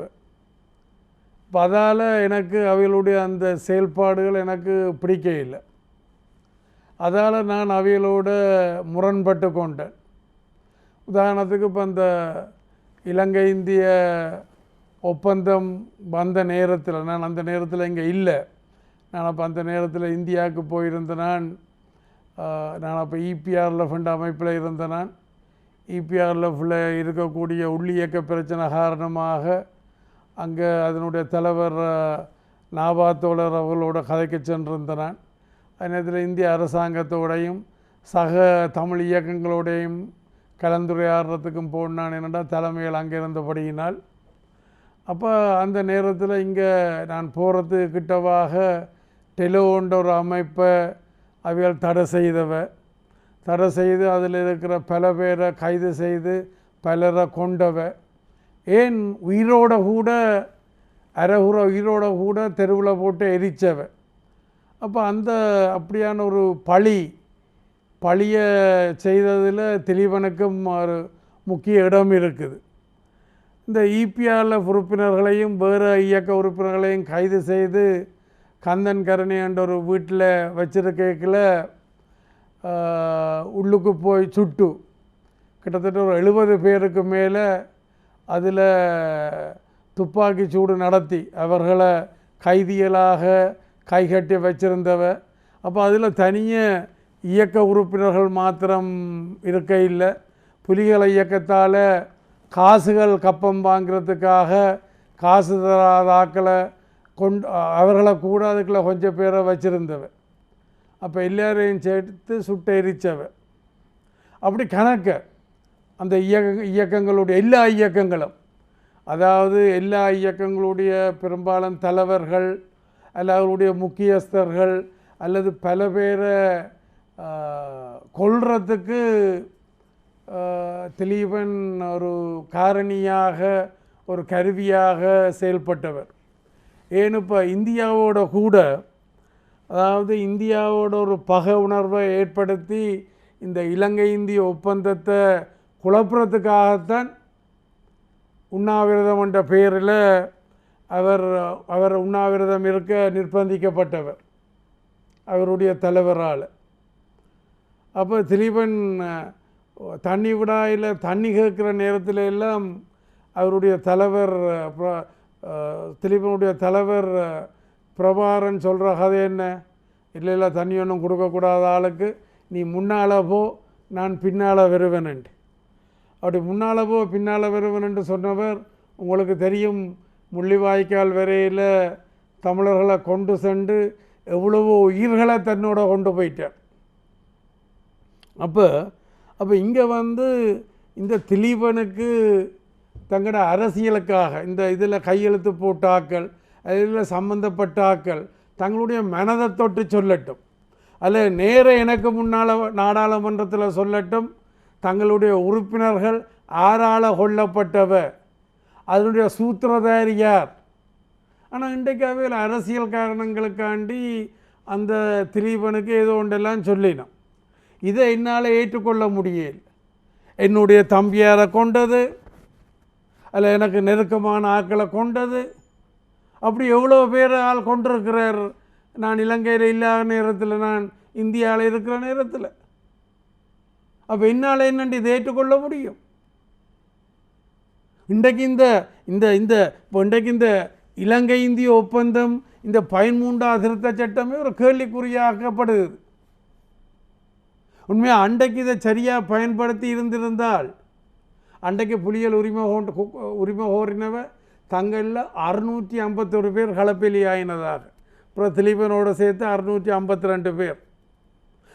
Speaker 2: இப்போ அதால் எனக்கு அவைகளுடைய அந்த செயல்பாடுகள் எனக்கு பிடிக்க இல்லை. அதால் நான் அவைகளோட முரண்பட்டு கொண்டேன். உதாரணத்துக்கு இப்போ அந்த இலங்கை இந்திய ஒப்பந்தம் வந்த நேரத்தில் நான் அந்த நேரத்தில் இங்கே இல்லை. நான் அப்போ அந்த நேரத்தில் இந்தியாவுக்கு போயிருந்த நான் அப்போ EPRLF அமைப்பில் இருந்த நான் EPRLFல இருக்கக்கூடிய உள்ளியக்க பிரச்சனை காரணமாக அங்கே அதனுடைய தலைவர் நாபாத்தோழர் அவர்களோட கதைக்கு சென்றிருந்த நான். அதே நேரத்தில் இந்திய அரசாங்கத்தோடையும் சக தமிழ் இயக்கங்களோடையும் கலந்துரையாடுறதுக்கும் போனான். என்னென்னா தலைமையில் அங்கே இருந்தபடியினால் அப்போ அந்த நேரத்தில் இங்கே நான் போகிறதுக்கு கிட்டவாக டெலோன்ற ஒரு அமைப்பை அவைகள் தடை செய்து அதில் இருக்கிற பல பேரை கைது செய்து பலரை கொண்டவ. ஏன் உயிரோட கூட அரைகுற உயிரோட கூட தெருவில் போட்டு எரித்தவ. அப்போ அப்படியான ஒரு பழியை செய்ததில் திலீபனுக்கும் ஒரு முக்கிய இடம் இருக்குது. இந்த EPRLF உறுப்பினர்களையும் வேறு இயக்க உறுப்பினர்களையும் கைது செய்து கந்தன் கரணி என்ற ஒரு வீட்டில் வச்சிருக்கல உள்ளுக்கு போய் சுட்டு கிட்டத்தட்ட ஒரு 70 பேருக்கு மேலே அதில் துப்பாக்கி சூடு நடத்தி அவர்களை கைதிகளாக கைகட்டி வச்சிருந்தவ. அப்போ அதில் தனியாக இயக்க உறுப்பினர்கள் மாத்திரம் இருக்க இல்லை. புலிகள் இயக்கத்தால் காசுகள் கப்பம் வாங்கிறதுக்காக காசு தராத ஆக்களை அவர்களை கூட அதுக்குள்ள கொஞ்சம் பேரை வச்சுருந்தவ. அப்போ எல்லாரையும் சேர்த்து சுட்டு எரித்தவ. அப்படி கணக்க அந்த இயக்கங்களுடைய எல்லா இயக்கங்களும், அதாவது எல்லா இயக்கங்களுடைய பெரும்பாலும் தலைவர்கள் அல்ல அவருடைய முக்கியஸ்தர்கள் அல்லது பல பேரை கொல்றதுக்கு திலீபன் ஒரு காரணியாக ஒரு கருவியாக செயல்பட்டவர். ஏன்னு இப்போ இந்தியாவோட கூட, அதாவது இந்தியாவோட ஒரு பகை உணர்வை ஏற்படுத்தி இந்த இலங்கை இந்திய ஒப்பந்தத்தை குழப்புறதுக்காகத்தான் உண்ணாவிரதம் என்ற பெயரில் அவர் உண்ணாவிரதம் இருக்க நிர்பந்திக்கப்பட்டவர் அவருடைய தலைவரால். அப்போ திலீபன் தண்ணி விடாயில் தண்ணி கேட்குற நேரத்தில் எல்லாம் அவருடைய தலைவர் திலீபனுடைய தலைவர் பிரபாரன் சொல்கிற கதை என்ன, இல்லை தண்ணி ஒன்றும் கொடுக்கக்கூடாத ஆளுக்கு நீ முன்னால் போ நான் பின்னால் வருவேன்ட்டு. அப்படி முன்னால் போ பின்னால் வருவேன்ட்டு சொன்னவர் உங்களுக்கு தெரியும். முள்ளிவாய்க்கால் வரையில் தமிழர்களை கொண்டு சென்று எவ்வளவோ உயிர்களை தன்னோட கொண்டு போயிட்டார். அப்போ இங்கே இந்த திலீபனுக்கு தங்களோட அரசியலுக்காக இந்த இதில் கையெழுத்து போட்ட ஆக்கள், அதில் சம்பந்தப்பட்ட ஆக்கள் தங்களுடைய மனதை தொட்டு சொல்லட்டும், அல்ல நேர எனக்கு முன்னால் நாடாளுமன்றத்தில் சொல்லட்டும் தங்களுடைய உறுப்பினர்கள் ஆறால கொல்லப்பட்டவ, அதனுடைய சூத்திரதாரி யார். ஆனால் இன்றைக்கு அவையில் அரசியல் காரணங்களுக்காண்டி அந்த திலீபனுக்கு ஏதோ ஒன்றெல்லாம் சொல்லினோம். இதை என்னால் ஏற்றுக்கொள்ள முடியல. என்னுடைய தம்பியாரை கொண்டது அல்ல எனக்கு நெருக்கமான ஆக்களை கொண்டது, அப்படி எவ்வளோ பேர் ஆள் கொண்டிருக்கிறார். நான் இலங்கையில் இல்லாத நேரத்தில், நான் இந்தியாவில் இருக்கிற நேரத்தில். அப்போ என்னால் என்னண்டு இதை ஏற்றுக்கொள்ள முடியும்? இன்றைக்கு இந்த இலங்கை இந்திய ஒப்பந்தம், இந்த 13வது திருத்த சட்டமே ஒரு கேள்விக்குறியாக்கப்படுது. உண்மையாக அன்றைக்கு இதை சரியாக பயன்படுத்தி இருந்திருந்தால் அன்றைக்கு புலிகள் உரிமை கோரினவ தங்களில் 651 பேர் களப்பெலி ஆயினதாக. அப்புறம் திலீபனோடு சேர்த்து 652 பேர்.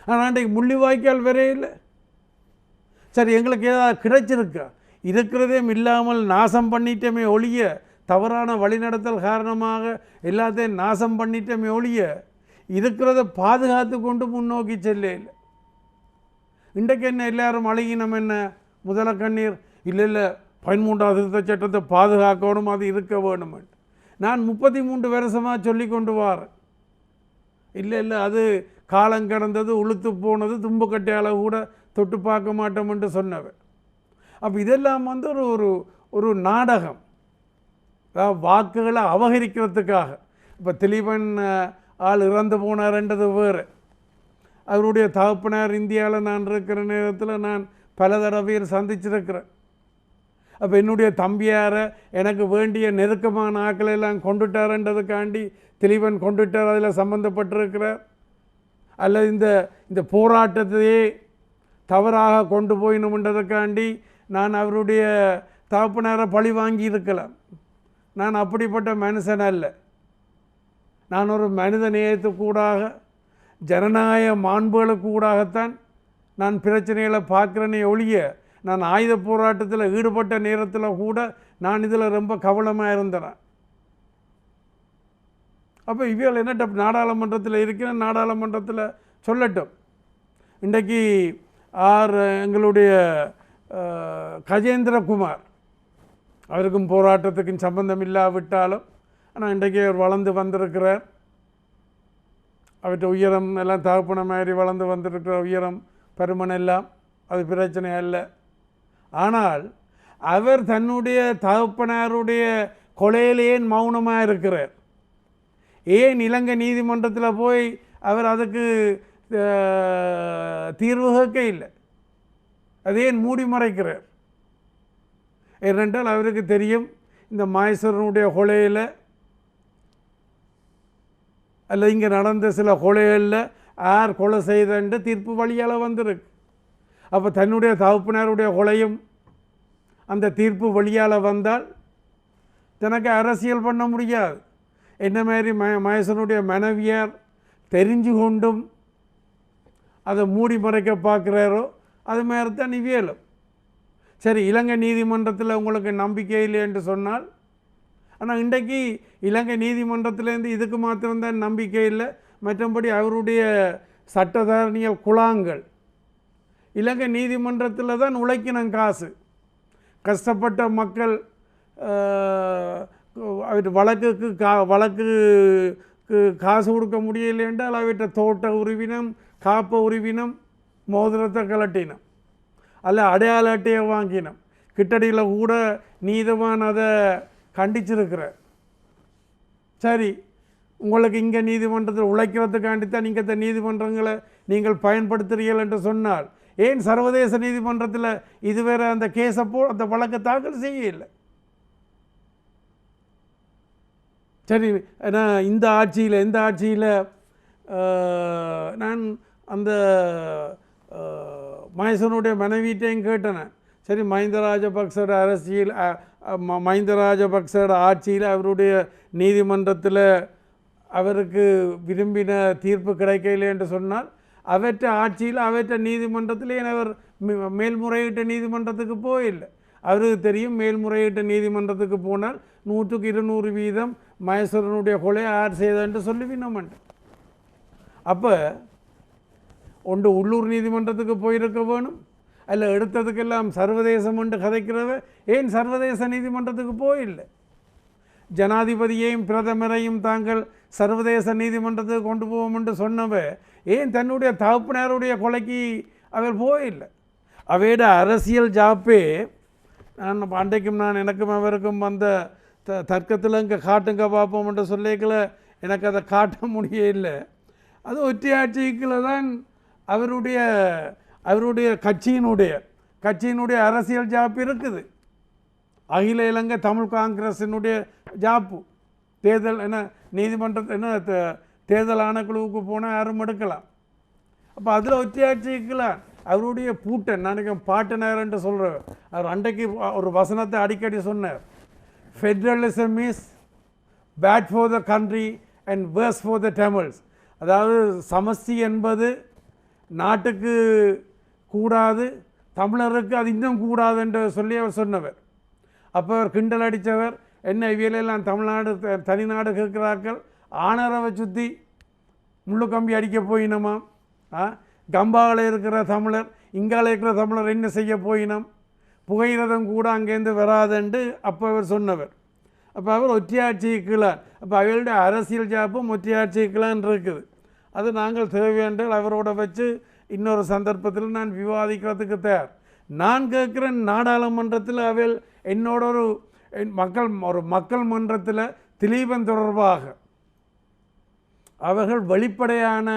Speaker 2: ஆனால் அன்றைக்கு முள்ளிவாய்க்கால் வரையில் சரி எங்களுக்கு ஏதாவது கிடைச்சிருக்கா? இருக்கிறதே இல்லாமல் நாசம் பண்ணிட்டமே ஒழிய, தவறான வழிநடத்தல் காரணமாக எல்லாத்தையும் நாசம் பண்ணிட்டமே ஒழிய இருக்கிறத பாதுகாத்து கொண்டு முன்னோக்கி செல்ல இல்லை. இன்றைக்கு என்ன எல்லாரும் அழகினம் என்ன முதல கண்ணீர் இல்லை 13ஆம் திருத்த சட்டத்தை பாதுகாக்கணும், அது இருக்க வேணும். நான் 33 வருஷமாக சொல்லி கொண்டு வரேன். இல்லை அது காலம் கடந்தது, உளுத்து போனது, தும்பு கட்டையால் கூட தொட்டு பார்க்க மாட்டோம் என்று சொன்னவன். அப்போ இதெல்லாம் வந்து ஒரு நாடகம், வாக்குகளை அபகரிக்கிறதுக்காக. இப்போ திலீபன் ஆள் இறந்து போனார்ன்றது வேறு. அவருடைய தகப்பனார் இந்தியாவில் நான் இருக்கிற நேரத்தில் நான் பல தடவையில் சந்திச்சிருக்கிறேன். அப்போ என்னுடைய தம்பியாரை எனக்கு வேண்டிய நெருக்கமான ஆக்களை எல்லாம் கொண்டுட்டார்ன்றதுக்காண்டி திலீபன் கொண்டுட்டார், அதில் சம்மந்தப்பட்டிருக்கிறார். அல்லது இந்த போராட்டத்தையே தவறாக கொண்டு போயினும்ன்றதுக்காண்டி நான் அவருடைய தகப்பனாரை பழி வாங்கி இருக்கலாம். நான் அப்படிப்பட்ட மனுஷன் அல்ல. நான் ஒரு மனித நேயத்துக்கூடாக, ஜனநாயக மாண்புகளுக்கு கூடாகத்தான் நான் பிரச்சனைகளை பார்க்குறேனே ஒழிய, நான் ஆயுத போராட்டத்தில் ஈடுபட்ட நேரத்தில் கூட நான் இதில் ரொம்ப கவனமாக இருந்தேன். அப்போ இவர்கள் என்ன நாடாளுமன்றத்தில் இருக்கிற நாடாளுமன்றத்தில் சொல்லட்டும். இன்றைக்கு எங்களுடைய கஜேந்திரகுமார், அவருக்கும் போராட்டத்துக்கும் சம்பந்தம் இல்லாவிட்டாலும் ஆனால் இன்றைக்கு அவர் வளர்ந்து வந்திருக்கிறார். அவற்றை உயரம் எல்லாம் தகப்பன மாதிரி வளர்ந்து வந்திருக்கிற உயரம் பருமன் எல்லாம் அது பிரச்சனை அல்ல. ஆனால் அவர் தன்னுடைய தகப்பனாருடைய கொலையிலேயே மௌனமாக இருக்கிறார். ஏன் இலங்கை நீதிமன்றத்தில் போய் அவர் அதுக்கு தீர்வு கேட்க இல்லை? அது ஏன் மூடி மறைக்கிறார்? ஏனென்றால் அவருக்கு தெரியும் இந்த மகேஸ்வரனுடைய கொலையில் அல்ல இங்கே நடந்த சில கொலைகளில் யார் கொலை செய்தன்று தீர்ப்பு வழியால் வந்திருக்கு. அப்போ தன்னுடைய தகப்பனாருடைய கொலையும் அந்த தீர்ப்பு வழியால் வந்தால் தனக்கு அரசியல் பண்ண முடியாது. என்ன மாதிரி மகேசனுடைய மனைவியார் தெரிஞ்சு கொண்டும் அதை மூடி மறைக்க பார்க்குறாரோ அது மாதிரி தான் இவியலும். சரி, இலங்கை நீதிமன்றத்தில் உங்களுக்கு நம்பிக்கை இல்லை என்று சொன்னால், ஆனால் இன்றைக்கு இலங்கை நீதிமன்றத்திலேருந்து இதுக்கு மாத்திரம்தான் நம்பிக்கை இல்லை. மற்றபடி அவருடைய சட்டத்தரணிகள் குழாங்கள் இலங்கை நீதிமன்றத்தில் தான் உழைக்கணும். கஷ்டப்பட்ட மக்கள் வழக்குக்கு காசு கொடுக்க முடியலை என்றால் அவற்றை தோட்ட உரிவினம், காப்ப உரிவினம், மோதிரத்தை கலட்டினம், அல்ல அடையாள அட்டையை வாங்கினோம். கிட்டடியில் கூட நீதவான் அதை கண்டிச்சிருக்கிறார். சரி, உங்களுக்கு இங்கே நீதிமன்றத்தில் உழைக்கிறதுக்காண்டித்தான் நீங்கள் இந்த நீதிமன்றங்களை நீங்கள் பயன்படுத்துகிறீர்கள் என்று சொன்னால் ஏன் சர்வதேச நீதிமன்றத்தில் இதுவரை அந்த கேஸை அந்த வழக்கை தாக்கல் செய்யலை? சரி, நான் இந்த ஆட்சியில் நான் அந்த மகேசனுடைய மனைவிட்டையும் கேட்டேன். சரி, மஹிந்த ராஜபக்சோட அரசியல், மஹிந்த ராஜபக்சோட ஆட்சியில் அவருடைய நீதிமன்றத்தில் அவருக்கு விரும்பின தீர்ப்பு கிடைக்கலை என்று சொன்னால் அவற்ற ஆட்சியில் அவற்ற நீதிமன்றத்திலே அவர் மேல்முறையீட்டு நீதிமன்றத்துக்கு போயில்லை. அவருக்கு தெரியும் மேல்முறையீட்டு நீதிமன்றத்துக்கு போனால் 100க்கு 200% மகேஸ்வரனுடைய கொலை யார் செய்தன்று சொல்லுவினோம். அப்போ ஒன்று உள்ளூர் நீதிமன்றத்துக்கு போயிருக்க வேணும், அல்ல எடுத்ததுக்கெல்லாம் சர்வதேசம் என்று கதைக்கிறவ ஏன் சர்வதேச நீதிமன்றத்துக்கு போயில்லை? ஜனாதிபதியையும் பிரதமரையும் தாங்கள் சர்வதேச நீதிமன்றத்துக்கு கொண்டு போவோம் என்று சொன்னவ ஏன் தன்னுடைய தகப்பனாருடைய கொலைக்கு அவர் போயில்லை? அவையோட அரசியல் ஜாப்பே அன்றைக்கும் எனக்கும் அவருக்கும் வந்த தர்க்கத்தில் இங்கே காட்டுங்க பார்ப்போம் என்று சொல்லிக்கல எனக்கு அதை காட்ட முடியலை. அது ஒற்றையாட்சிக்குள்ள தான் அவருடைய கட்சியினுடைய அரசியல் ஜாப்பு இருக்குது. அகில இலங்கை தமிழ் காங்கிரஸினுடைய ஜாப்பு தேர்தல் தேர்தல் ஆணைக்குழுவுக்கு போனால் யாரும் எடுக்கலாம். அப்போ அதில் ஒற்றையாட்சிக்கலாம் அவருடைய பூட்டன் நான் பாட்டனார்ன்ட்டு சொல்கிறேன். அவர் அன்றைக்கு ஒரு வசனத்தை அடிக்கடி சொன்னார். Federalism is bad for the country and worse for the Tamils. அதாவது சமஸ்தி என்பது நாட்டுக்கு கூடாது, தமிழருக்கு அது இன்னும் கூடாது என்று சொல்லி அவர் சொன்னவர். அப்போ அவர் கிண்டல் அடித்தவர். என்ன இவையிலெல்லாம் தமிழ்நாடு தனிநாடு கேட்கிறார்கள், ஆணரவை சுற்றி முள்ளுக்கம்பி அடிக்க போயினோமாம். கம்பாவில் இருக்கிற தமிழர் இங்கால இருக்கிற தமிழர் என்ன செய்ய போயினோம், புகையிரதம் கூட அங்கேருந்து வராதுண்டு அப்போ அவர் சொன்னவர். அப்போ அவர் ஒற்றையாட்சிக்குலான். அப்போ அவர்களுடைய அரசியல் ஜாப்பும் ஒற்றையாட்சிக்குலான் இருக்குது. அது நாங்கள் தேவையென்றால் அவரோட வச்சு இன்னொரு சந்தர்ப்பத்தில் நான் விவாதிக்கிறதுக்கு தயார். நான் கேட்குறேன், நாடாளுமன்றத்தில் அவள் என்னோட ஒரு மக்கள் மன்றத்தில் திலீபன் தொடர்பாக அவர்கள் வெளிப்படையான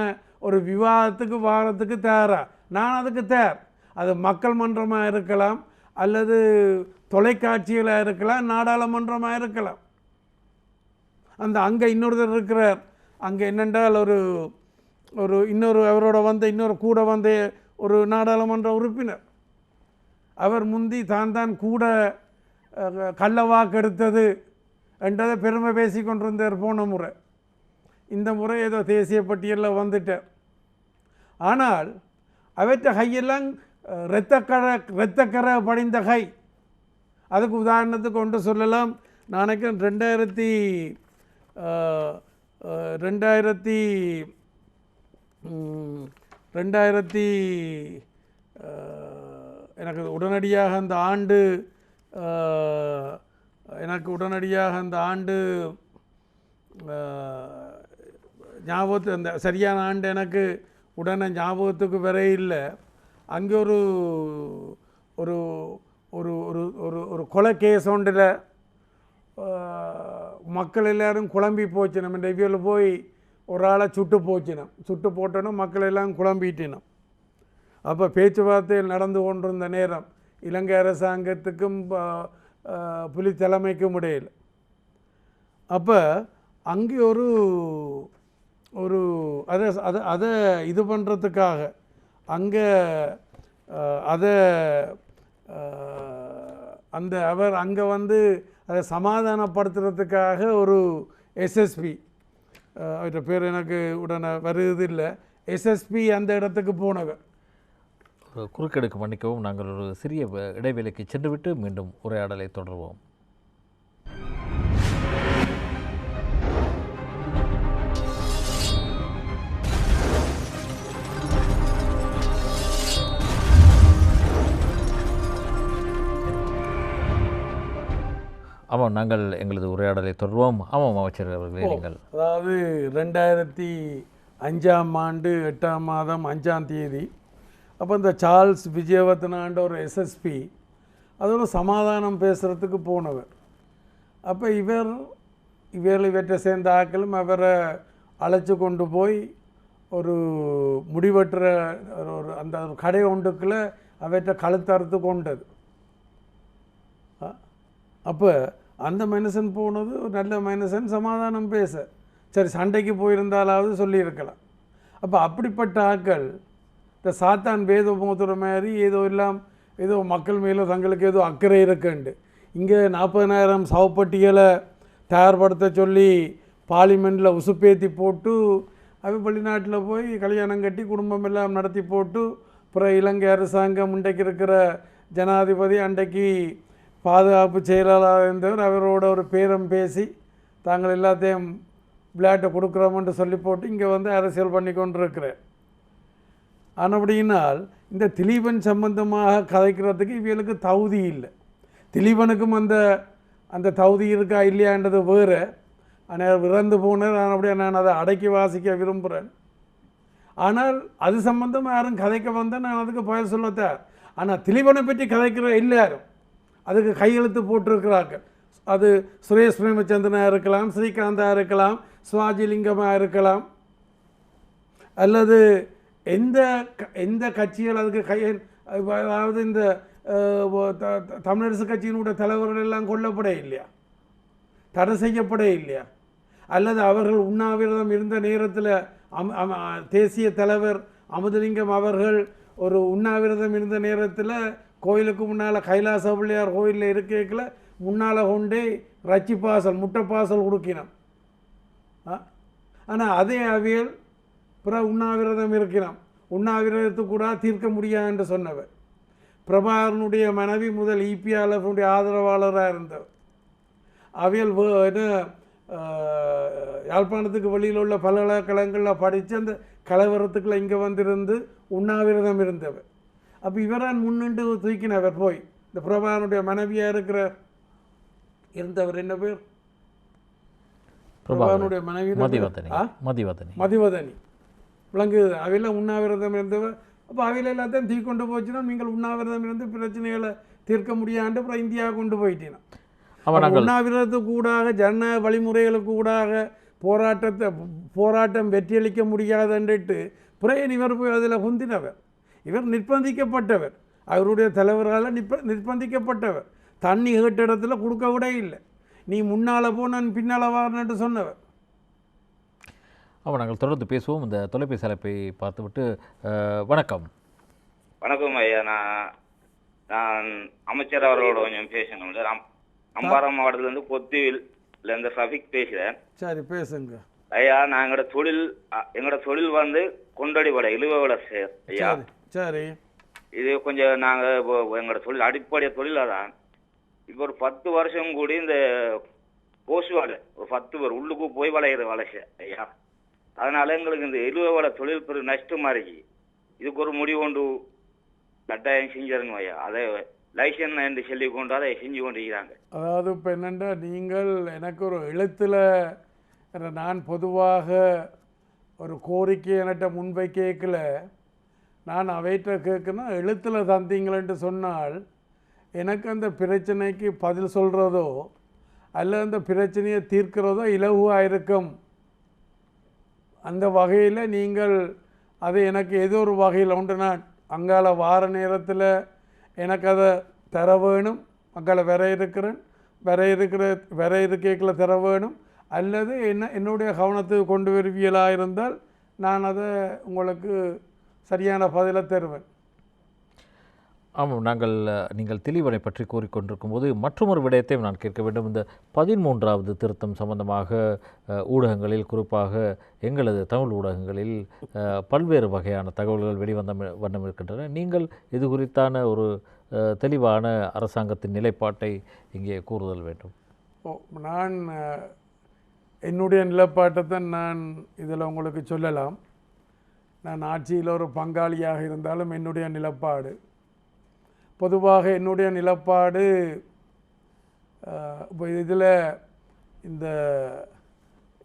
Speaker 2: ஒரு விவாதத்துக்கு வாரத்துக்கு தயாரா? நான் அதுக்கு தயார். அது மக்கள் மன்றமாக இருக்கலாம், அல்லது தொலைக்காட்சியில் இருக்கலாம், நாடாளுமன்றமாக இருக்கலாம். அங்கே இன்னொருத்தர் இருக்கிறார். அங்கே என்னென்றால் இன்னொரு அவரோட இன்னொரு கூட வந்த ஒரு நாடாளுமன்ற உறுப்பினர், அவர் முந்தி தான் கூட கள்ளவாக்கு எடுத்தது என்றதை பெருமை பேசி கொண்டிருந்தார் போன முறை. இந்த முறை ஏதோ தேசிய பட்டியலில் வந்துட்டார். ஆனால் அவற்றை கையெல்லாம் இரத்தக்கரை படிந்த கை. அதுக்கு உதாரணத்துக்கு கொண்டு சொல்லலாம். நாளைக்கு 2000 எனக்கு உடனடியாக அந்த ஆண்டு ஞாபகத்து அந்த சரியான ஆண்டு எனக்கு உடனே ஞாபகத்துக்கு வர இல்லை. அங்கே ஒரு ஒரு ஒரு ஒரு ஒரு ஒரு கொலை கேஸ் ஒன்றில் மக்கள் எல்லோரும் குழம்பி போச்சு. நம்ம டெவியில் போய் ஒரு ஆளை சுட்டு போட்டோன்னா மக்கள் எல்லாம் குழம்பிட்டினோம். அப்போ பேச்சுவார்த்தையில் நடந்து கொண்டிருந்த நேரம் இலங்கை அரசாங்கத்துக்கும் புலி தலைமைக்கும் இடையில். அப்போ அங்கே அதை இது பண்ணுறதுக்காக அங்கே அவர் அங்கே அதை சமாதானப்படுத்துறதுக்காக ஒரு எஸ்எஸ்பி, அவர்கிட்ட பேர் எனக்கு உடனே வருது இல்லை, எஸ்எஸ்பி அந்த இடத்துக்கு போனவர்.
Speaker 1: குறுக்கெடுக்க மன்னிக்கவும், நாங்கள் ஒரு சிறிய இடைவேளைக்கு சென்றுவிட்டு மீண்டும் உரையாடலை தொடர்வோம். ஆமாம், நாங்கள் எங்களது உரையாடலை தொடர்வோம். ஆமாம் அமைச்சர் அவர்களே, நீங்கள்
Speaker 2: அதாவது 2005ஆம் ஆண்டு 8ஆம் மாதம் 5ஆம் தேதி அப்போ இந்த சார்ல்ஸ் விஜயவர்தனான்ற ஒரு எஸ்எஸ்பி அதோட சமாதானம் பேசுகிறதுக்கு போனவர். அப்போ இவற்றை சேர்ந்த ஆக்களும் அவரை அழைச்சி கொண்டு போய் ஒரு முடிவற்ற அந்த கடை ஒன்றுக்குள்ளே அவற்றை கழுத்தறுத்து கொண்டது. அப்போ அந்த மனுஷன் போனது ஒரு நல்ல மனுஷன், சமாதானம் பேச, சரி சண்டைக்கு போயிருந்தாலாவது சொல்லியிருக்கலாம். அப்போ அப்படிப்பட்ட ஆக்கள் இந்த சாத்தான் வேத மோதுற மாதிரி ஏதோ மக்கள் மேலே தங்களுக்கு ஏதோ அக்கறை இருக்குண்டு இங்கே 40,000 சவப்பட்டிகளை தயார்படுத்த சொல்லி பார்லிமெண்ட்டில் உசுப்பேற்றி போட்டு வெளிநாட்டில் போய் கல்யாணம் கட்டி குடும்பம் எல்லாம் நடத்தி போட்டு அப்புறம் இலங்கை அரசாங்கம் இன்றைக்கு இருக்கிற ஜனாதிபதி அன்றைக்கு பாதுகாப்பு செயலாளராக இருந்தவர் அவரோட ஒரு பேரம் பேசி தாங்கள் எல்லாத்தையும் விளையாட்டை கொடுக்குறோம்னு சொல்லி போட்டு இங்கே அரசியல் பண்ணி கொண்டு இருக்கிறேன். ஆனபடியினால் இந்த திலீபன் சம்பந்தமாக கதைக்கிறதுக்கு இவர்களுக்கு தகுதி இல்லை. திலீபனுக்கும் அந்த தகுதி இருக்கா இல்லையான்றது வேறு. ஆனால் இறந்து போனார். அப்படியே நான் அதை அடக்கி வாசிக்க விரும்புகிறேன். ஆனால் அது சம்பந்தமாக யாரும் கதைக்க வந்தால் நான் அதுக்கு பயர் சொல்லத்தார். ஆனால் திலீபனை பற்றி கதைக்கிற எல்லாரும் அதுக்கு கையெழுத்து போட்டிருக்கிறார்கள். அது சுரேஷ் பிரேமச்சந்திரனாக இருக்கலாம், ஸ்ரீகாந்தாக இருக்கலாம், சுவாஜிலிங்கமாக இருக்கலாம், அல்லது எந்த கட்சிகள் அதுக்கு அதாவது இந்த தமிழரசு கட்சியினுடைய தலைவர்கள் எல்லாம் கொல்லப்பட இல்லையா, தடை செய்யப்பட இல்லையா, அல்லது அவர்கள் உண்ணாவிரதம் இருந்த நேரத்தில் தேசிய தலைவர் அமுதலிங்கம் அவர்கள் ஒரு உண்ணாவிரதம் இருந்த நேரத்தில் கோயிலுக்கு முன்னால் கைலாச பிள்ளையார் கோயிலில் இருக்கல முன்னால் கொண்டே ரச்சி பாசல் முட்டை பாசல் கொடுக்கினான். ஆனால் அதே அவியல் பிற உண்ணாவிரதம் இருக்கிறான். உண்ணாவிரதத்துக்கு கூட தீர்க்க முடியாது என்று சொன்னவர். பிரபாகரனுடைய மனைவி முதல் இபிஆர்எஃப்னுடைய ஆதரவாளராக இருந்தவர். அவியல் யாழ்ப்பாணத்துக்கு வெளியில் உள்ள பல்கலைக்கழகங்களில் படித்து அந்த கலவரத்துக்குள்ள இங்கே வந்திருந்து உண்ணாவிரதம் இருந்தவர். அப்போ இவரான் முன்னின்று தூக்கினவர் போய் இந்த பிரபாகரனுடைய மனைவியாக இருந்தவர் என்ன பேர்? பிரபாகரனுடைய மனைவி மதிவதனி விளங்குது. அவையில் உண்ணாவிரதம் இருந்தவர். அப்போ அவையில் எல்லாத்தையும் தீ கொண்டு போச்சுன்னா நீங்கள் உண்ணாவிரதம் இருந்து பிரச்சனைகளை தீர்க்க முடியாண்டு அப்புறம் இந்தியாவை கொண்டு போயிட்டீங்கன்னா உண்ணாவிரதத்துக்கு கூடாக ஜனநாயக வழிமுறைகளுக்கு கூடாக போராட்டம் வெற்றியளிக்க முடியாதுன்ட்டு புறையன் இவர் போய் அதில் குந்தினவர். இவர் நிர்பந்திக்கப்பட்டவர். அவருடைய தலைவரால் நிர்பந்திக்கப்பட்டவர். தண்ணி கேட்ட இடத்துல கொடுக்க விட இல்லை. நீ முன்னால் போ நான் பின்னால் வாரன்ட்டு சொன்னவர்.
Speaker 1: நாங்கள் தொடர்ந்து பேசுவோம். இந்த தொலைபேசி அழைப்பை பார்த்துவிட்டு வணக்கம்.
Speaker 8: வணக்கம் ஐயா. நான் அமைச்சர் அவர்களோட கொஞ்சம் பேசணும். அம்பாறை மாவட்டத்திலேருந்து பொத்தியிலேருந்து சஃபிக் பேசுகிறேன்.
Speaker 2: சரி பேசுங்க
Speaker 8: ஐயா. நான் எங்களோட தொழில் வந்து கொண்டடி வடை இழுவ வடை சார் ஐயா.
Speaker 2: சரி,
Speaker 8: இது கொஞ்சம் நாங்கள் எங்களோட தொழில் அடிப்படை தொழிலாக தான். இப்போ ஒரு 10 வருஷம் கூடி இந்த கோசு வடை ஒரு 10 பேர் உள்ளுக்கு போய் வளையிற வளைச்ச ஐயா. அதனால எங்களுக்கு இந்த இழுவ வடை தொழில் பெரு நஷ்டமாக இருக்கு. இதுக்கு ஒரு முடிவு கொண்டு கட்டாயம் செஞ்சிடணும் ஐயா. அதை லைசன்ஸ் என்று சொல்லி கொண்டு அதை செஞ்சு கொண்டிருக்கிறாங்க.
Speaker 2: அதாவது இப்போ என்னென்னா நீங்கள் எனக்கு ஒரு எழுத்தில் நான் பொதுவாக ஒரு கோரிக்கை என்கிட்ட முன்வைக்கல நான் அவைகிட்ட கேட்கணும் எழுத்தில் தந்தீங்களன்ட்டு சொன்னால் எனக்கு அந்த பிரச்சனைக்கு பதில் சொல்கிறதோ அல்ல அந்த பிரச்சனையை தீர்க்கிறதோ இலகுவாக இருக்கும். அந்த வகையில் நீங்கள் அது எனக்கு ஏதோ ஒரு வகையில் உண்டு. நான் அங்கால வார நேரத்தில் எனக்கு அதை தர வேணும். அங்கால வர இருக்கைகளை தர வேணும். அல்லது என்னுடைய கவனத்துக்கு கொண்டு வருவியலாக இருந்தால் நான் அதை உங்களுக்கு சரியான பதிலை தருவேன்.
Speaker 1: ஆமாம், நீங்கள் தெளிவனை பற்றி கூறிக்கொண்டிருக்கும் போது மற்றொரு விடயத்தையும் நான் கேட்க வேண்டும். இந்த 13வது திருத்தம் சம்பந்தமாக ஊடகங்களில், குறிப்பாக எங்களது தமிழ் ஊடகங்களில் பல்வேறு வகையான தகவல்கள் வெளிவந்த வண்ணம் இருக்கின்றன. நீங்கள் இது குறித்தான ஒரு தெளிவான அரசாங்கத்தின் நிலைப்பாட்டை இங்கே கூறுதல் வேண்டும்.
Speaker 2: நான் என்னுடைய நிலைப்பாட்டை தான் நான் இதில் உங்களுக்கு சொல்லலாம். நான் ஆட்சியில் ஒரு பங்காளியாக இருந்தாலும் என்னுடைய நிலப்பாடு பொதுவாக என்னுடைய நிலப்பாடு இப்போ இதில் இந்த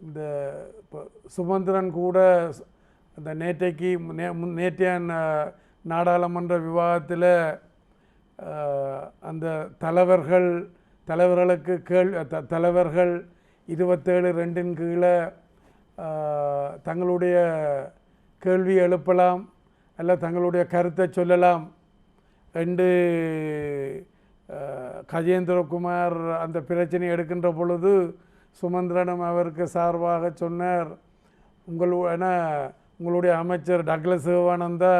Speaker 2: இந்த இப்போ சுமந்திரன் கூட அந்த நேற்றைய நாடாளுமன்ற விவாதத்தில் அந்த தலைவர்களுக்கு தலைவர்கள் 27(2) கீழே தங்களுடைய கேள்வி எழுப்பலாம் அல்ல தங்களுடைய கருத்தை சொல்லலாம் என்று கஜேந்திரகுமார் அந்த பிரச்சனை எடுக்கின்ற பொழுது சுமந்திரனும் அவருக்கு சார்பாக சொன்னார், உங்களுடைய அமைச்சர் டக்ளஸ் சிவானந்தா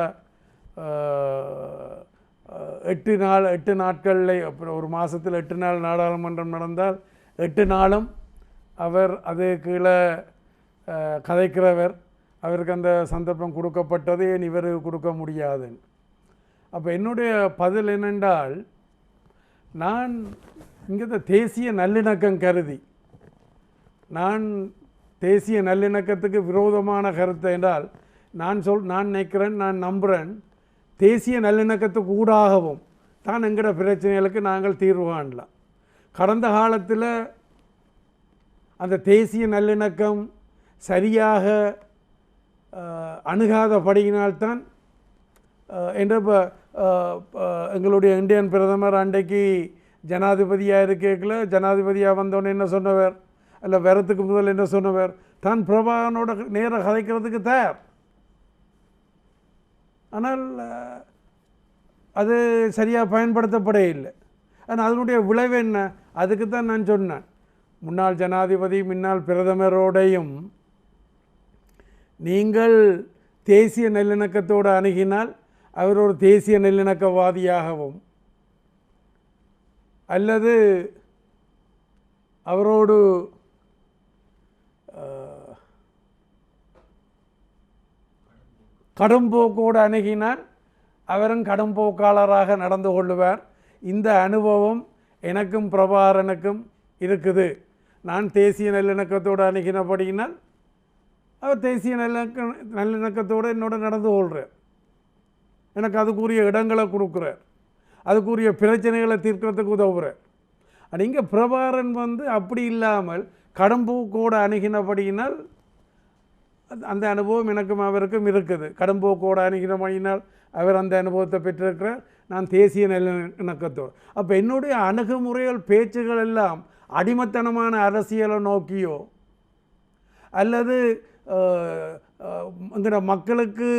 Speaker 2: 8 நாட்களில் அப்புறம் ஒரு மாதத்தில் 8 நாள் நாடாளுமன்றம் நடந்தால் 8 நாளும் அவர் அது கீழே கதைக்கிறவர். அவருக்கு அந்த சந்தர்ப்பம் கொடுக்கப்பட்டது, ஏன் இவருக்கு கொடுக்க முடியாது? அப்போ என்னுடைய பதில் என்னென்றால், நான் இங்கே தேசிய நல்லிணக்கம் கருதி நான் தேசிய நல்லிணக்கத்துக்கு விரோதமான கருத்தை என்றால் நான் நினைக்கிறேன், நான் நம்புகிறேன், தேசிய நல்லிணக்கத்துக்கு ஊடாகவும் தான் என்கிற பிரச்சனைகளுக்கு நாங்கள் தீர்வு காணலாம். கடந்த காலத்தில் அந்த தேசிய நல்லிணக்கம் சரியாக அணுகாதபடியினால்தான் என்ற எங்களுடைய இந்தியன் பிரதமர் அன்றைக்கு ஜனாதிபதியாக இருக்கல, ஜனாதிபதியாக வந்தோன்னு என்ன சொன்னவர், அல்ல வரத்துக்கு முதல் என்ன சொன்னவர், தான் பிரபாகரனோட நேராக கதைக்கிறதுக்கு தயார். ஆனால் அது சரியாக பயன்படுத்தப்பட இல்லை. ஆனால் அதனுடைய விளைவு என்ன? அதுக்கு தான் நான் சொன்னேன், முன்னாள் ஜனாதிபதி முன்னாள் பிரதமரோடையும் நீங்கள் தேசிய நல்லிணக்கத்தோடு அணுகினால் அவர் ஒரு தேசிய நல்லிணக்கவாதியாகவும் அல்லது அவரோடு கடும்போக்கோடு அணுகினால் அவரும் கடும்போக்காளராக நடந்து கொள்ளுவார். இந்த அனுபவம் எனக்கும் பிரபாரனுக்கும் இருக்குது. நான் தேசிய நல்லிணக்கத்தோடு அணுகினபடியினால் அவர் தேசிய நல்லிணக்கத்தோடு என்னோட நடந்து கொள்கிறார். எனக்கு அதுக்குரிய இடங்களை கொடுக்குறார், அதுக்குரிய பிரச்சனைகளை தீர்க்கிறதுக்கு உதவுகிறார். இங்கே பிரபாரன் அப்படி இல்லாமல் கடும்போக்கோடு அணுகினபடியினால் அந்த அனுபவம் எனக்கும் அவருக்கும் இருக்குது. கடும்போக்கோடு அணுகினபடியினால் அவர் அந்த அனுபவத்தை பெற்றிருக்கிறார், நான் தேசிய நல்லிணக்கத்தோடு. அப்போ என்னுடைய அணுகுமுறைகள் பேச்சுகள் எல்லாம் அடிமத்தனமான அரசியலை நோக்கியோ அல்லது என்கிற மக்களுக்கு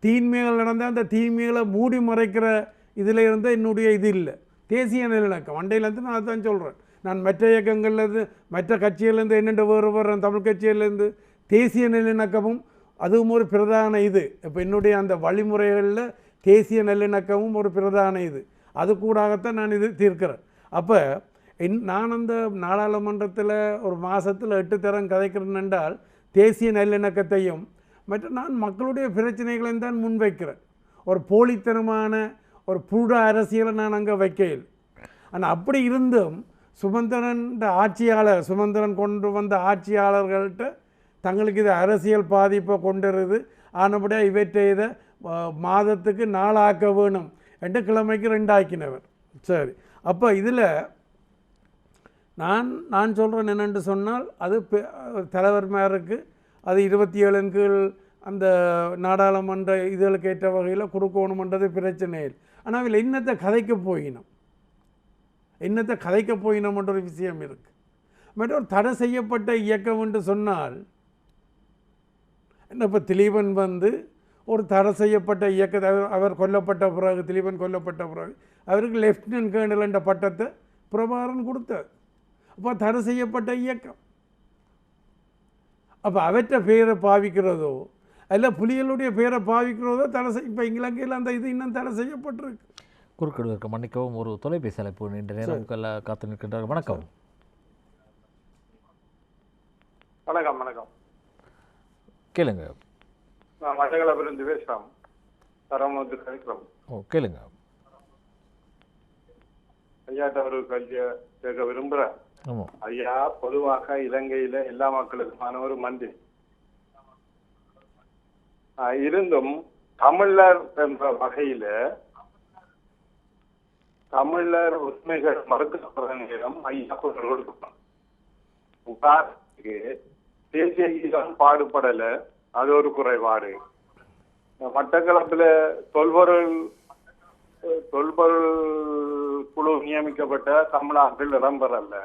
Speaker 2: தீன்மைகள் நடந்தால் அந்த தீன்மைகளை மூடி மறைக்கிற இதில் இருந்தால் என்னுடைய இது இல்லை. தேசிய நல்லிணக்கம் அண்டையிலேருந்து நான் அதுதான் சொல்கிறேன். நான் மற்ற இயக்கங்கள்லேருந்து மற்ற கட்சியிலேருந்து என்னென்று வேறுபடுறேன். தமிழ் கட்சியிலேருந்து தேசிய நல்லிணக்கமும் அதுவும் ஒரு பிரதான இது. இப்போ என்னுடைய அந்த வழிமுறைகளில் தேசிய நல்லிணக்கமும் ஒரு பிரதான இது. அது கூடாகத்தான் நான் இது தீர்க்கிறேன். அப்போ நான் அந்த நாடாளுமன்றத்தில் ஒரு மாதத்தில் 8 தரம் கதைக்கிறேன் என்றால் தேசிய நல்லிணக்கத்தையும் மற்ற நான் மக்களுடைய பிரச்சனைகளையும் தான் முன்வைக்கிறேன். ஒரு போலித்தனமான ஒரு புட அரசியலை நான் அங்கே வைக்கையில். ஆனால் அப்படி இருந்தும் சுமந்திரன் ஆட்சியாளர் சுமந்திரன் கொண்டு வந்த ஆட்சியாளர்கள்ட்ட தங்களுக்கு இது அரசியல் பாதிப்பை கொண்டுருது, ஆனபடியாக இவற்றை இதை மாதத்துக்கு 4 ஆக்க வேணும் என்று கிழமைக்கு 2 ஆக்கினவர். சரி, அப்போ இதில் நான் சொல்கிறேன் என்னென்று சொன்னால் அது தலைவர்மாருக்கு அது 27 கீழ் அந்த நாடாளுமன்ற இதுகளுக்கு ஏற்ற வகையில் கொடுக்கணுமன்றது பிரச்சனை இல்லை. ஆனால் அதில் என்னத்தை கதைக்க போயினோம்ன்ற ஒரு விஷயம் இருக்குது. மற்ற ஒரு தடை செய்யப்பட்ட இயக்கம் என்று சொன்னால் என்ன, இப்போ திலீபன் ஒரு தடை செய்யப்பட்ட இயக்கத்தை அவர் கொல்லப்பட்ட பிறகு, திலீபன் கொல்லப்பட்ட பிறகு அவருக்கு லெஃப்டினன்ட் கேர்னல் என்ற பட்டத்தை பிரபாகரன் கொடுத்தார். அப்போ தடை செய்யப்பட்ட இயக்கம். அப்போ அவற்றை பேரை பாவிக்கிறதோ அல்ல புலிகளுடைய பேரை பாவிக்கிறதோ தடை இப்போ இலங்கையில் அந்த இது இன்னும் தடை செய்யப்பட்டிருக்கு.
Speaker 1: குறுக்கிடுவதற்கு மன்னிக்கவும். ஒரு தொலைபேசி அழைப்பு நீண்ட நேரம் காத்து நிற்கின்றார். வணக்கம்.
Speaker 9: வணக்கம். வணக்கம்,
Speaker 1: கேளுங்க.
Speaker 9: நான் மட்டக்களப்பிலிருந்து பேசுகிறோம். தரமணத்து கழிக்கிறோம்.
Speaker 1: கேளுங்க.
Speaker 9: ஐயாட்ட ஒரு கல்வியை கேட்க விரும்புகிறேன். ஐயா பொதுவாக இலங்கையில எல்லா மக்களுக்குமான ஒரு மந்திரி இருந்தும் தமிழர் என்ற வகையில தமிழர் உரிமைகள் மறுக்கப்படுற நேரம் ஐயா குரல் கொடுக்கணும். உதாரணத்துக்கு தேசிய கீதம் பாடுபடல, அது ஒரு குறைபாடு. மட்டக்களப்பில் தொல்பொருள் குழு நியமிக்கப்பட்ட தமிழாக்கள் இடம்பெறல.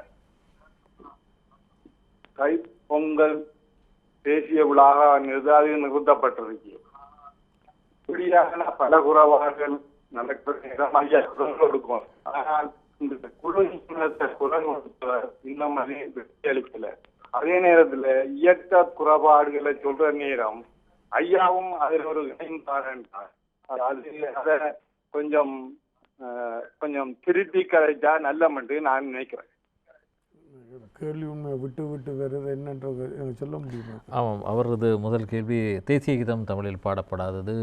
Speaker 9: தைப்பொங்கல் தேசிய விழாக நிறுத்தப்பட்டிருக்கு. இப்படியான பல குறைபாடுகள் நடக்கிற நேரம் ஐயா குரல் கொடுக்கும். ஆனால் இந்த குழு குரல் இன்னும் வெற்றி அளிக்கல. அதே நேரத்துல இயக்க குறைபாடுகளை சொல்ற நேரம் ஐயாவும் அதில் ஒரு இணைந்தார். அதை கொஞ்சம் திருத்தி கதைச்சா நல்லமென்று நான் நினைக்கிறேன்.
Speaker 2: கேள்வி உண்மை விட்டு வருது என்னன்றது சொல்ல முடியுமா?
Speaker 1: ஆமாம், அவரது முதல் கேள்வி தேசிய கீதம் தமிழில் பாடப்படாதது,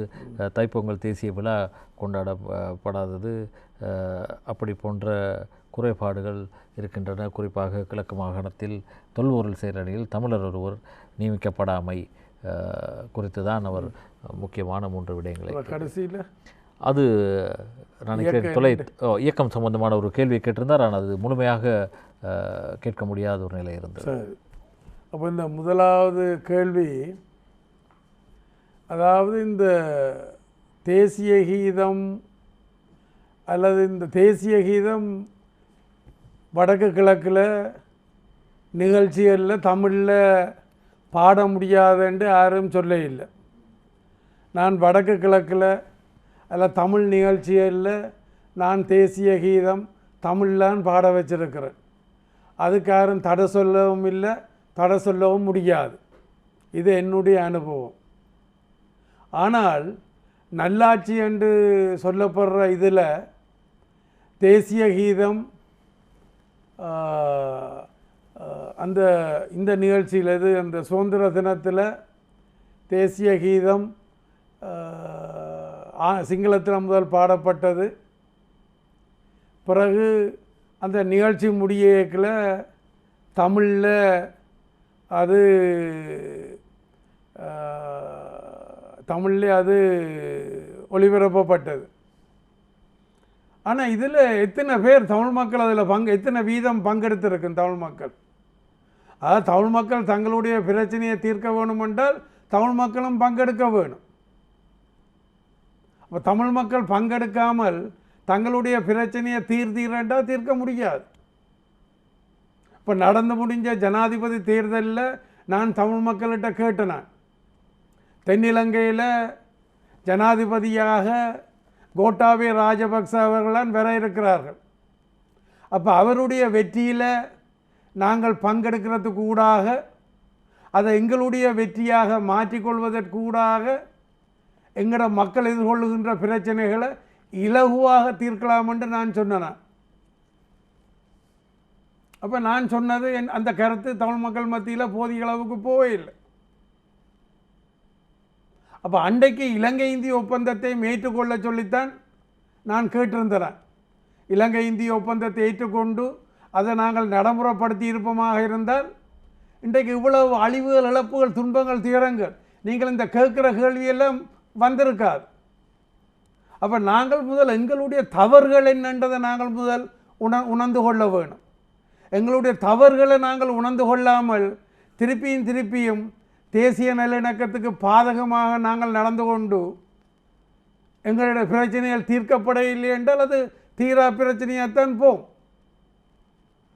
Speaker 1: தைப்பொங்கல் தேசிய விழா கொண்டாடப்படாதது, அப்படி போன்ற குறைபாடுகள் இருக்கின்றன. குறிப்பாக கிழக்கு மாகாணத்தில் தொல்பொருள் செயலணியில் தமிழர் ஒருவர் நியமிக்கப்படாமை குறித்து தான் அவர் முக்கியமான 3 விடயங்களை
Speaker 2: கடைசியில்
Speaker 1: அது நான் இயக்கம் சம்பந்தமான ஒரு கேள்வியை கேட்டிருந்தார். ஆனால் அது முழுமையாக கேட்க முடியாத ஒரு நிலை இருந்தது.
Speaker 2: சரி, அப்போ இந்த முதலாவது கேள்வி, அதாவது இந்த தேசிய கீதம் அல்லது இந்த தேசிய கீதம் வடக்கு கிழக்கில் நிகழ்ச்சிகளில் தமிழில் பாட முடியாதுன்னு யாரும் சொல்ல இல்லை. நான் வடக்கு கிழக்கில் அல்ல தமிழ் நிகழ்ச்சிகளில் நான் தேசிய கீதம் தமிழ்லான் பாட வச்சிருக்கிறேன். அதுக்கு யாரும் தடை சொல்லவும் இல்லை, தடை சொல்லவும் முடியாது. இது என்னுடைய அனுபவம். ஆனால் நல்லாட்சி என்று சொல்லப்படுற இதில் தேசிய கீதம் அந்த இந்த நிகழ்ச்சியில் இது அந்த சுதந்திர தினத்தில் தேசிய கீதம் சிங்களத்தில் முதல் பாடப்பட்டது. பிறகு அந்த நிகழ்ச்சி முடியக்கில் தமிழில் அது ஒளிபரப்பப்பட்டது. ஆனால் இதில் எத்தனை பேர் தமிழ் மக்கள் அதில் எத்தனை வீதம் பங்கெடுத்திருக்கும் தமிழ் மக்கள்? அதாவது தமிழ் மக்கள் தங்களுடைய பிரச்சனையை தீர்க்க வேணுமென்றால் தமிழ் மக்களும் பங்கெடுக்க வேணும். அப்போ தமிழ் மக்கள் பங்கெடுக்காமல் தங்களுடைய பிரச்சனையை தீர்த்தீரென்றால் தீர்க்க முடியாது. இப்போ நடந்து முடிஞ்ச ஜனாதிபதி தேர்தலில் நான் தமிழ் மக்கள்கிட்ட கேட்டேன். நான் தென்னிலங்கையில் ஜனாதிபதியாக கோட்டாபய ராஜபக்ச அவர்களான் வர இருக்கிறார்கள். அப்போ அவருடைய வெற்றியில் நாங்கள் பங்கெடுக்கிறதுக்கு ஊடாக அதை எங்களுடைய வெற்றியாக மாற்றிக்கொள்வதற்கூடாக எங்களோட மக்கள் எதிர்கொள்ளுகின்ற பிரச்சனைகளை இலகுவாக தீர்க்கலாம் என்று நான் சொன்னேன். அப்போ நான் சொன்னது அந்த கருத்து தமிழ் மக்கள் மத்தியில் போதிய அளவுக்கு போவே இல்லை. அப்போ அன்றைக்கு இலங்கை இந்திய ஒப்பந்தத்தை ஏற்றுக்கொள்ள சொல்லித்தான் நான் கேட்டிருந்தேன். இலங்கை இந்திய ஒப்பந்தத்தை ஏற்றுக்கொண்டு அதை நாங்கள் நடைமுறைப்படுத்தி இருப்போமாக இருந்தால் இன்றைக்கு இவ்வளவு அழிவுகள், இழப்புகள், துன்பங்கள், துயரங்கள் நீங்கள் இந்த கேட்குற கேள்வியெல்லாம் வந்திருக்காது. அப்போ நாங்கள் முதல் எங்களுடைய தவறுகள் என்னன்றதை நாங்கள் முதல் உணர்ந்து கொள்ள வேணும். எங்களுடைய தவறுகளை நாங்கள் உணர்ந்து கொள்ளாமல் திருப்பியும் தேசிய நல்லிணக்கத்துக்கு பாதகமாக நாங்கள் நடந்து கொண்டு எங்களுடைய பிரச்சனைகள் தீர்க்கப்பட இல்லை என்றால் அது தீரா பிரச்சனையாகத்தான் போம்.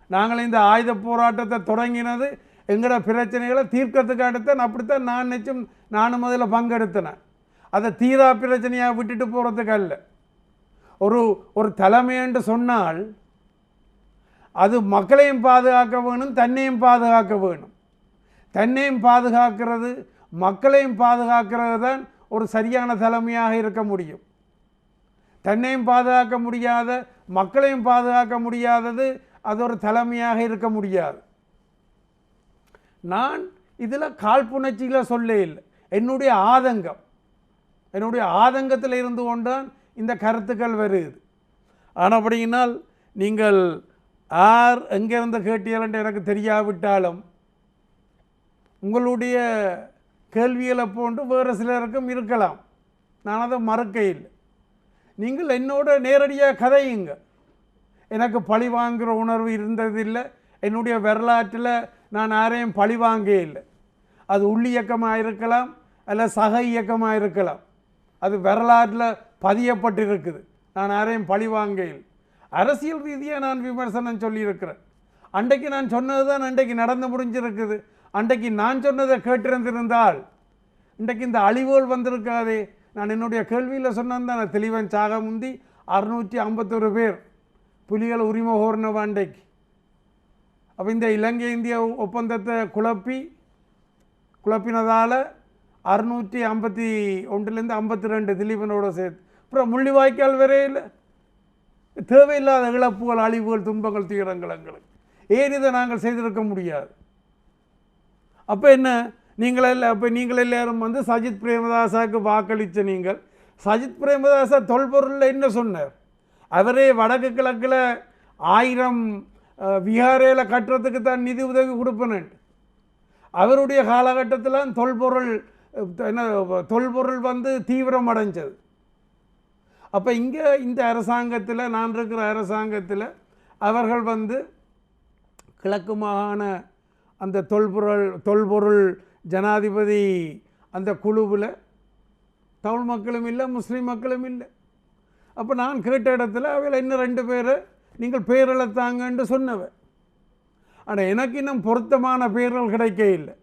Speaker 2: நாங்கள் இந்த ஆயுத போராட்டத்தை தொடங்கினது எங்களோட பிரச்சனைகளை தீர்க்கறதுக்காகத்தான். அப்படித்தான் நான் நிச்சயம் நானும் அதில் பங்கெடுத்தேன். அதை தீரா பிரச்சனையாக விட்டுட்டு போகிறதுக்கு அல்ல. ஒரு தலைமை என்று சொன்னால் அது மக்களையும் பாதுகாக்க வேணும், தன்னையும் பாதுகாக்க வேணும். தன்னையும் பாதுகாக்கிறது, மக்களையும் பாதுகாக்கிறது தான் ஒரு சரியான தலைமையாக இருக்க முடியும். தன்னையும் பாதுகாக்க முடியாத, மக்களையும் பாதுகாக்க முடியாதது அது ஒரு தலைமையாக இருக்க முடியாது. நான் இதில் காழ்ப்புணர்ச்சியில் சொல்ல இல்லை. என்னுடைய ஆதங்கத்தில் இருந்து கொண்டான் இந்த கருத்துக்கள் வருது. ஆனால் அப்படினால் நீங்கள் யார் எங்கேருந்து கேட்டீர்கள் எனக்கு தெரியாவிட்டாலும் உங்களுடைய கேள்விகளை போன்று வேறு சிலருக்கும் இருக்கலாம். நான் அதை மறுக்க இல்லை. நீங்கள் என்னோட நேரடியாக கதையுங்க. எனக்கு பழி வாங்குகிற உணர்வு இருந்ததில்லை. என்னுடைய வரலாற்றில் நான் யாரையும் பழி வாங்க இல்லை. அது உள்ளியக்கமாக இருக்கலாம், அல்ல சக இயக்கமாக இருக்கலாம். அது வரலாற்றில் பதியப்பட்டிருக்குது. நான் யாரையும் பழி வாங்க இல்லை. அரசியல் ரீதியாக நான் விமர்சனம் சொல்லியிருக்கிறேன். அன்றைக்கு நான் சொன்னது தான் அன்றைக்கு நடந்து முடிஞ்சிருக்குது. அன்றைக்கு நான் சொன்னதை கேட்டிருந்திருந்தால் இன்றைக்கு இந்த அழிவுகள் வந்திருக்காதே. நான் என்னுடைய கேள்வியில் சொன்னேன் தான், தெளிவன் சாக முந்தி 651 பேர் புலிகள் உரிமை கோரினவ அன்றைக்கு. அப்போ இந்த இலங்கை இந்திய ஒப்பந்தத்தை குழப்பினதால் 651லேருந்து 52 திலீபனோட சேர்த்து அப்புறம் முள்ளிவாய்க்கால் வரையில் தேவையில்லாத இழப்புகள், அழிவுகள், துன்பங்கள், துயரங்கள் எங்களுக்கு. ஏன் இதை நாங்கள் செய்திருக்க முடியாது? அப்போ என்ன, நீங்கள் எல்லாரும் வந்து சஜித் பிரேமதாசாவுக்கு வாக்களித்த நீங்கள், சஜித் பிரேமதாசா தொல்பொருளில் என்ன சொன்னார்? அவரே வடக்கு கிழக்கில் 1000 விஹாரையில் கட்டுறதுக்கு தான் நிதி உதவி கொடுப்பேன். அவருடைய காலகட்டத்தில் தொல்பொருள் வந்து தீவிரம் அடைஞ்சது. அப்போ இங்கே இந்த அரசாங்கத்தில், நான் இருக்கிற அரசாங்கத்தில் அவர்கள் வந்து கிழக்கு மாகாண அந்த தொல்பொருள் ஜனாதிபதி அந்த குழுவில் தமிழ் மக்களும் இல்லை, முஸ்லீம் மக்களும் இல்லை. அப்போ நான் கேட்ட இடத்துல அவையில் இன்னும் 2 பேரை நீங்கள் பேரெழுத்தாங்கன்னு சொன்னவன். ஆனால் எனக்கு இன்னும் பொருத்தமான பேர்கள் கிடைக்க இல்லை.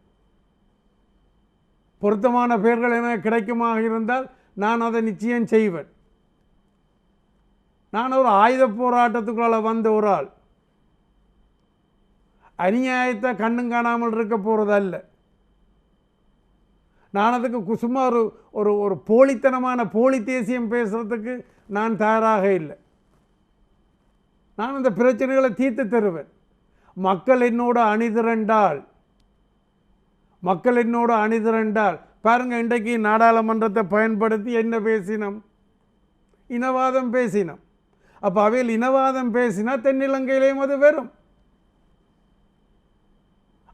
Speaker 2: பொருத்தமான பேர்கள் எனக்கு கிடைக்குமாக இருந்தால் நான் அதை நிச்சயம் செய்வேன். நான் ஒரு ஆயுத போராட்டத்துக்குள்ள வந்த ஒரு ஆள். அநியாயத்தை கண்ணும் காணாமல் இருக்க போகிறதல்ல. நான் அதுக்கு சும்மா ஒரு ஒரு ஒரு போலித்தனமான போலி தேசியம் பேசுகிறதுக்கு நான் தயாராக இல்லை. நான் இந்த பிரச்சனைகளை தீர்த்து தருவேன். மக்கள் என்னோட அணிதிரண்டால் பாருங்கள், இன்றைக்கு நாடாளுமன்றத்தை பயன்படுத்தி என்ன பேசினோம்? இனவாதம் பேசினோம். அப்போ அவையில் இனவாதம் பேசினா தென்னிலங்கையிலேயும் அது வரும்.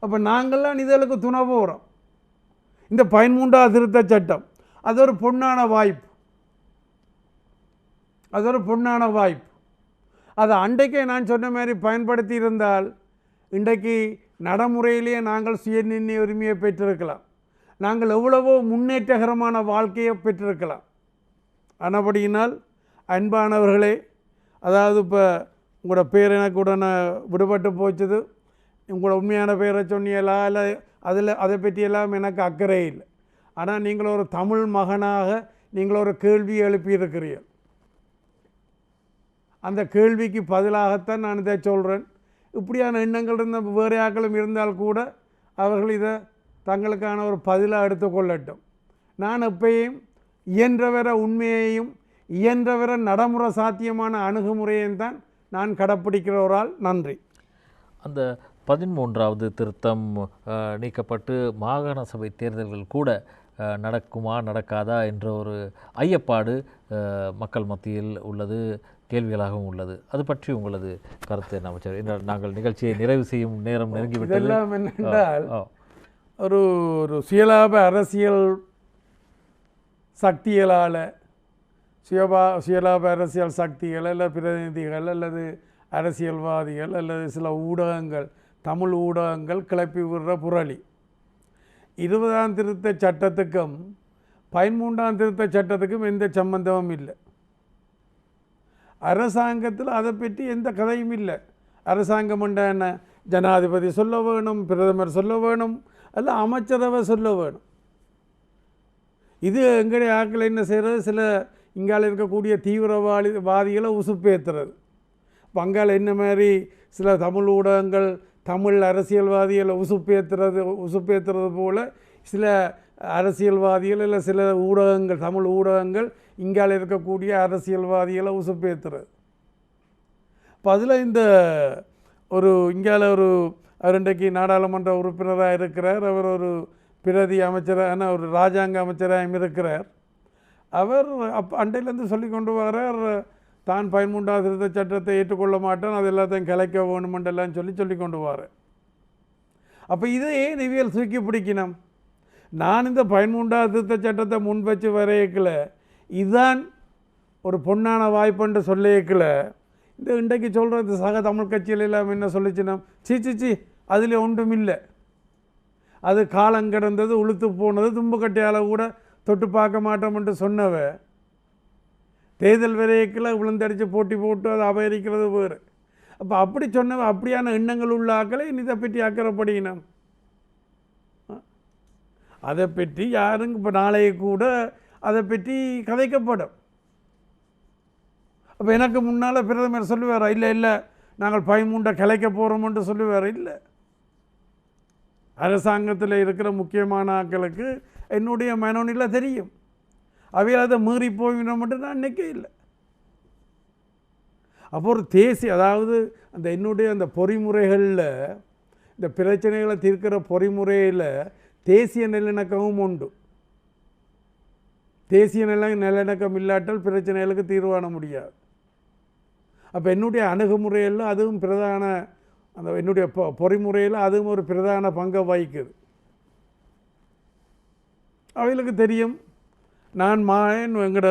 Speaker 2: அப்போ நாங்கள்லாம் இதழுக்கு துணை போகிறோம். இந்த 13ஆவது திருத்த சட்டம் அது ஒரு பொன்னான வாய்ப்பு. அதை அன்றைக்கே நான் சொன்ன மாதிரி பயன்படுத்தி இருந்தால் இன்றைக்கு நடைமுறையிலேயே நாங்கள் சுயநிர்ணய உரிமையை பெற்றிருக்கலாம். நாங்கள் எவ்வளவோ முன்னேற்றகரமான வாழ்க்கையை பெற்றிருக்கலாம். ஆனபடியினால் அன்பானவர்களே, அதாவது இப்போ உங்களோட பேர் எனக்கு உடனே விடுபட்டு போச்சுது. உங்களோட உண்மையான பேரை சொன்னீங்களா இல்லை அதை பற்றியெல்லாம் எனக்கு அக்கறை இல்லை. ஆனால் நீங்கள் ஒரு தமிழ் மகனாக நீங்கள் ஒரு கேள்வி எழுப்பியிருக்கிறீர்கள். அந்த கேள்விக்கு பதிலாகத்தான் நான் இதை சொல்கிறேன். இப்படியான எண்ணங்கள் இருந்த வேறு ஆக்களும் இருந்தால் கூட அவர்கள் இதை தங்களுக்கான ஒரு பதிலாக எடுத்துக்கொள்ளட்டும். நான் எப்பயும் இயன்றவரை உண்மையையும் இயன்றவரை நடைமுறை சாத்தியமான அணுகுமுறையையும் தான் நான் கடைப்பிடிக்கிறவரால். நன்றி.
Speaker 1: அந்த 13ஆவது திருத்தம் நீக்கப்பட்டு மாகாண சபை தேர்தல்கள் கூட நடக்குமா நடக்காதா என்ற ஒரு ஐயப்பாடு மக்கள் மத்தியில் உள்ளது, கேள்விகளாகவும் உள்ளது. அது பற்றி உங்களது கருத்து என்ன அமைச்சர்? நாங்கள் நிகழ்ச்சியை நிறைவு செய்யும் நேரம் நெருங்கிவிட்டது.
Speaker 2: இதெல்லாம் என்னென்றால் ஒரு சுயலாப அரசியல் சக்திகளால் சுயலாப அரசியல் சக்திகள் அல்லது பிரதிநிதிகள் அல்லது அரசியல்வாதிகள் அல்லது சில ஊடகங்கள், தமிழ் ஊடகங்கள் கிளப்பி விடுற புரளி 20ஆம் திருத்த சட்டத்துக்கும் 13ஆம் திருத்த சட்டத்துக்கும் எந்த சம்பந்தமும் இல்லை. அரசாங்கத்தில் அதை பற்றி எந்த கதையும் இல்லை. அரசாங்கம் என்ன, ஜனாதிபதி சொல்ல வேணும், பிரதமர் சொல்ல வேணும், அல்ல அமைச்சரவை சொல்ல வேணும். இது எங்களுடைய ஆட்கள் என்ன செய்கிறது, சில இங்கால இருக்கக்கூடிய தீவிரவாதிகளை உசுப்பேற்றுறது. பங்கால் என்ன மாதிரி சில தமிழ் ஊடகங்கள் தமிழ் அரசியல்வாதிகளை உசுப்பேற்றுறது போல் சில அரசியல்வாதிகள் இல்லை சில ஊடகங்கள் தமிழ் ஊடகங்கள் இங்கால இருக்கக்கூடிய அரசியல்வாதிகளை உசுப்பேற்றுறது. இப்போ அதில் இந்த ஒரு இங்கால அவர் இன்றைக்கு நாடாளுமன்ற உறுப்பினராக இருக்கிறார். அவர் ஒரு பிரதி அமைச்சரான ஒரு இராஜாங்க அமைச்சராகவும் இருக்கிறார். அவர் அண்டையிலேருந்து சொல்லி கொண்டு வரார், தான் 13ஆவது திருத்த சட்டத்தை ஏற்றுக்கொள்ள மாட்டேன், அது எல்லாத்தையும் கலைக்க வேணுமென்றெல்லாம் சொல்லி கொண்டு வரார். அப்போ இதை ஏன் இவியல் தூக்கி பிடிக்கணும்? நான் இந்த 13ஆவது திருத்த சட்டத்தை முன் வச்சு வரையக்கல, இதுதான் ஒரு பொன்னான வாய்ப்புன்னு சொல்லியக்கல. இந்த இன்றைக்கு சொல்கிறது சக தமிழ் கட்சியில் எல்லாம் என்ன சொல்லிச்சுன்னா, சி அதில் ஒன்றும் இல்லை, அது காலங்கிடந்தது, உளுத்து போனது, தும்புக்கட்டையால் கூட தொட்டு பார்க்க மாட்டோம்ன்ட்டு சொன்னவ தேர்தல் விரைக்கில் விழுந்தடித்து போட்டி போட்டு அதை அபகரிக்கிறது வேறு. அப்போ அப்படி சொன்னவ அப்படியான எண்ணங்கள் உள்ள ஆக்களை இதை பற்றி அக்கறைப்படிக்கணும். அதை பற்றி யாரும் இப்போ நாளைய கூட அதை பற்றி கதைக்கப்படும். அப்போ எனக்கு முன்னால் பிரதமர் சொல்லுவார், இல்லை நாங்கள் 13 கலைக்க போகிறோம்ன்ட்டு சொல்லுவார். இல்லை, அரசாங்கத்தில் இருக்கிற முக்கியமான ஆட்களுக்கு என்னுடைய மனநிலை தெரியும். அவையில் அதை மீறி போயிடும் மட்டும் நான் நினைக்க இல்லை. அப்போ ஒரு அதாவது அந்த என்னுடைய அந்த பொறிமுறைகளில் இந்த பிரச்சனைகளை தீர்க்கிற பொறிமுறையில் தேசிய நல்லிணக்கமும் உண்டு. தேசிய நல்லிணக்கம் இல்லாட்டால் பிரச்சனைகளுக்கு தீர்வான முடியாது. அப்போ என்னுடைய அணுகுமுறையில் அதுவும் பிரதான அந்த என்னுடைய பொறிமுறையில் அதுவும் ஒரு பிரதான பங்கை வகிக்குது. அவைகளுக்கு தெரியும், நான் எங்களோட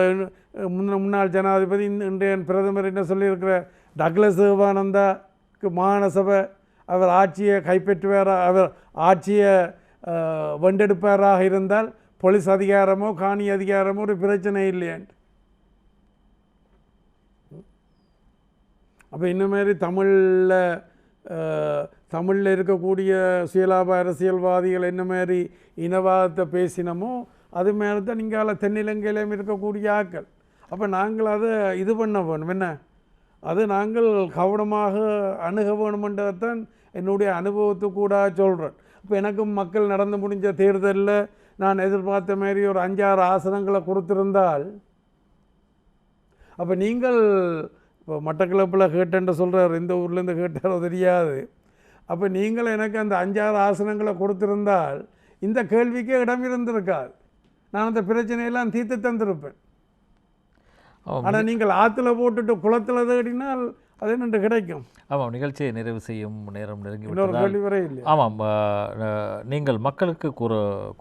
Speaker 2: முன்னாள் ஜனாதிபதி இன்றைய பிரதமர் என்ன சொல்லியிருக்கிற டக்ளஸ் தேவானந்தாக்கு மாகாண சபை அவர் ஆட்சியை கைப்பற்றுவாரா, அவர் ஆட்சியை வெண்டெடுப்பாராக இருந்தால் போலீஸ் அதிகாரமோ காணி அதிகாரமோ ஒரு பிரச்சனை இல்லையான்ட்டு. அப்போ இந்த மாதிரி தமிழில் இருக்கக்கூடிய சுயலாப அரசியல்வாதிகள் என்ன மாதிரி இனவாதத்தை பேசினமோ அது மேலே தான் நீங்கள் தென்னிலங்கையிலும் இருக்கக்கூடிய ஆக்கள். அப்போ நாங்கள் அதை இது பண்ண வேணும். என்ன அது நாங்கள் கவனமாக அணுக வேணுமென்றதான் என்னுடைய அனுபவத்துக்கு கூட சொல்கிறேன். இப்போ எனக்கும் மக்கள் நடந்து முடிஞ்ச தேர்தலில் நான் எதிர்பார்த்த மாதிரி ஒரு 5-6 ஆசனங்களை கொடுத்திருந்தால், அப்போ நீங்கள் இப்போ மட்டக்களப்பில் கேட்டேன்னு சொல்கிறார், இந்த ஊர்லேருந்து கேட்டாரோ தெரியாது. அப்போ நீங்கள் எனக்கு அந்த 5-6 ஆசனங்களை கொடுத்திருந்தால் இந்த கேள்விக்கே இடம் இருந்திருக்காது. நான் அந்த பிரச்சனையெல்லாம் தீர்த்து தந்திருப்பேன். ஆனால் நீங்கள் ஆற்றுல போட்டுட்டு குளத்தில் தேடினால் அது என்னென்று கிடைக்கும்.
Speaker 1: ஆமாம், நிகழ்ச்சியை நிறைவு செய்யும் நேரம் நெருங்கி
Speaker 2: இன்னொரு கேள்வி வரை இல்லை.
Speaker 1: ஆமாம், நீங்கள் மக்களுக்கு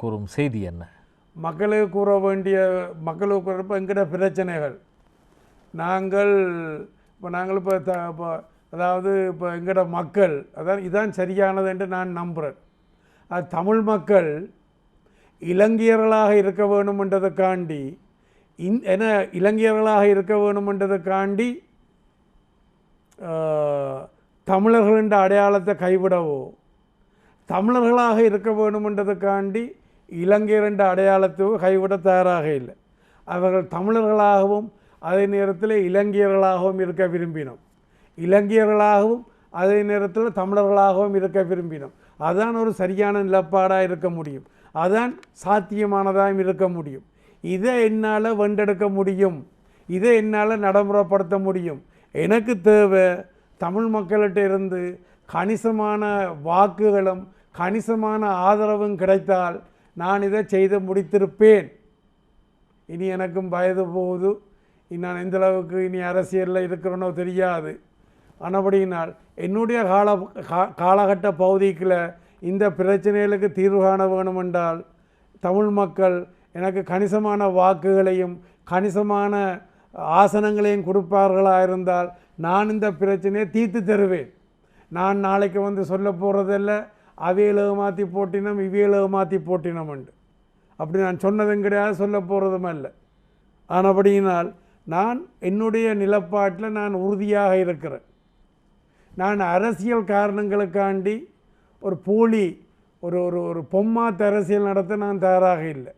Speaker 1: கூறும் செய்தி என்ன?
Speaker 2: மக்களுக்கு கூற வேண்டிய, மக்களுக்கு கூறப்போ எங்கிட்ட பிரச்சனைகள் நாங்கள் இப்போ அதாவது இப்போ எங்கட மக்கள், அதாவது இதான் சரியானது என்று நான் நம்புகிறேன். அது தமிழ் மக்கள் இலங்கையர்களாக இருக்க வேணுமென்றதுக்காண்டி இலங்கையர்களாக இருக்க வேணுமென்றதுக்காண்டி தமிழர்களின் அடையாளத்தை கைவிடவோ, தமிழர்களாக இருக்க வேணுமென்றதுக்காண்டி இலங்கையரின் அடையாளத்தை கைவிட தயாராக இல்லை. அவர்கள் தமிழர்களாகவும் அதே நேரத்தில் இலங்கையர்களாகவும் இருக்க விரும்பினோம். இலங்கையர்களாகவும் அதே நேரத்தில் தமிழர்களாகவும் இருக்க விரும்பினோம். அதுதான் ஒரு சரியான நிலப்பாடாக இருக்க முடியும். அதுதான் சாத்தியமானதாக இருக்க முடியும். இதை என்னால் வென்றெடுக்க முடியும், இதை என்னால் நடைமுறைப்படுத்த முடியும். எனக்கு தேவை தமிழ் மக்கள்கிட்ட இருந்து கணிசமான வாக்குகளும் கணிசமான ஆதரவும் கிடைத்தால் நான் இதை செய்து முடித்திருப்பேன். இனி எனக்கும் வயது போகுது, நான் எந்தளவுக்கு இனி அரசியலில் இருக்கிறேனோ தெரியாது. ஆனபடியினால் என்னுடைய காலகட்ட பகுதிக்குள்ள இந்த பிரச்சனைகளுக்கு தீர்வு காண வேணுமென்றால் தமிழ் மக்கள் எனக்கு கணிசமான வாக்குகளையும் கணிசமான ஆசனங்களையும் கொடுப்பார்களாக இருந்தால் நான் இந்த பிரச்சனையை தீர்த்து தருவேன். நான் நாளைக்கு வந்து சொல்ல போகிறதில்ல அவையிலக மாற்றி போட்டினோம் இவையிலக மாற்றி போட்டினோம் என்று. அப்படி நான் சொன்னதும் கிடையாது, சொல்ல போகிறதும் அல்ல. ஆனபடியினால் நான் என்னுடைய நிலப்பாட்டில் நான் உறுதியாக இருக்கிறேன். நான் அரசியல் காரணங்களுக்காண்டி ஒரு போலி ஒரு பொம்மாத்து அரசியல் நடத்த நான் தயாராக இல்லை.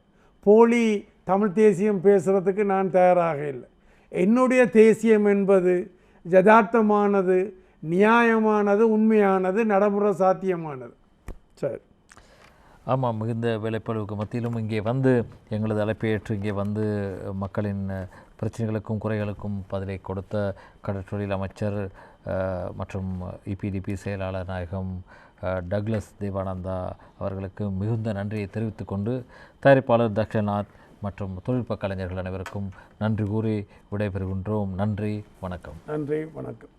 Speaker 2: போலி தமிழ் தேசியம் பேசுகிறதுக்கு நான் தயாராக இல்லை. என்னுடைய தேசியம் என்பது யதார்த்தமானது, நியாயமானது, உண்மையானது, நடைமுறை சாத்தியமானது. சரி,
Speaker 1: ஆமாம், மிகுந்த வேலைப்பளுவுக்கு மத்தியிலும் இங்கே வந்து எங்களது அழைப்பை ஏற்று இங்கே வந்து மக்களின் பிரச்சனைகளுக்கும் குறைகளுக்கும் பதிலை கொடுத்த கடற்றொழில் அமைச்சர் மற்றும் இபிடிபி செயலாளர் நாயகம் டக்ளஸ் தேவானந்தா அவர்களுக்கு மிகுந்த நன்றியை தெரிவித்துக் கொண்டு தயாரிப்பாளர் தக்ஷநாத் மற்றும் தொழில்நுட்ப கலைஞர்கள் அனைவருக்கும் நன்றி கூறி விடைபெறுகின்றோம். நன்றி, வணக்கம்.
Speaker 2: நன்றி, வணக்கம்.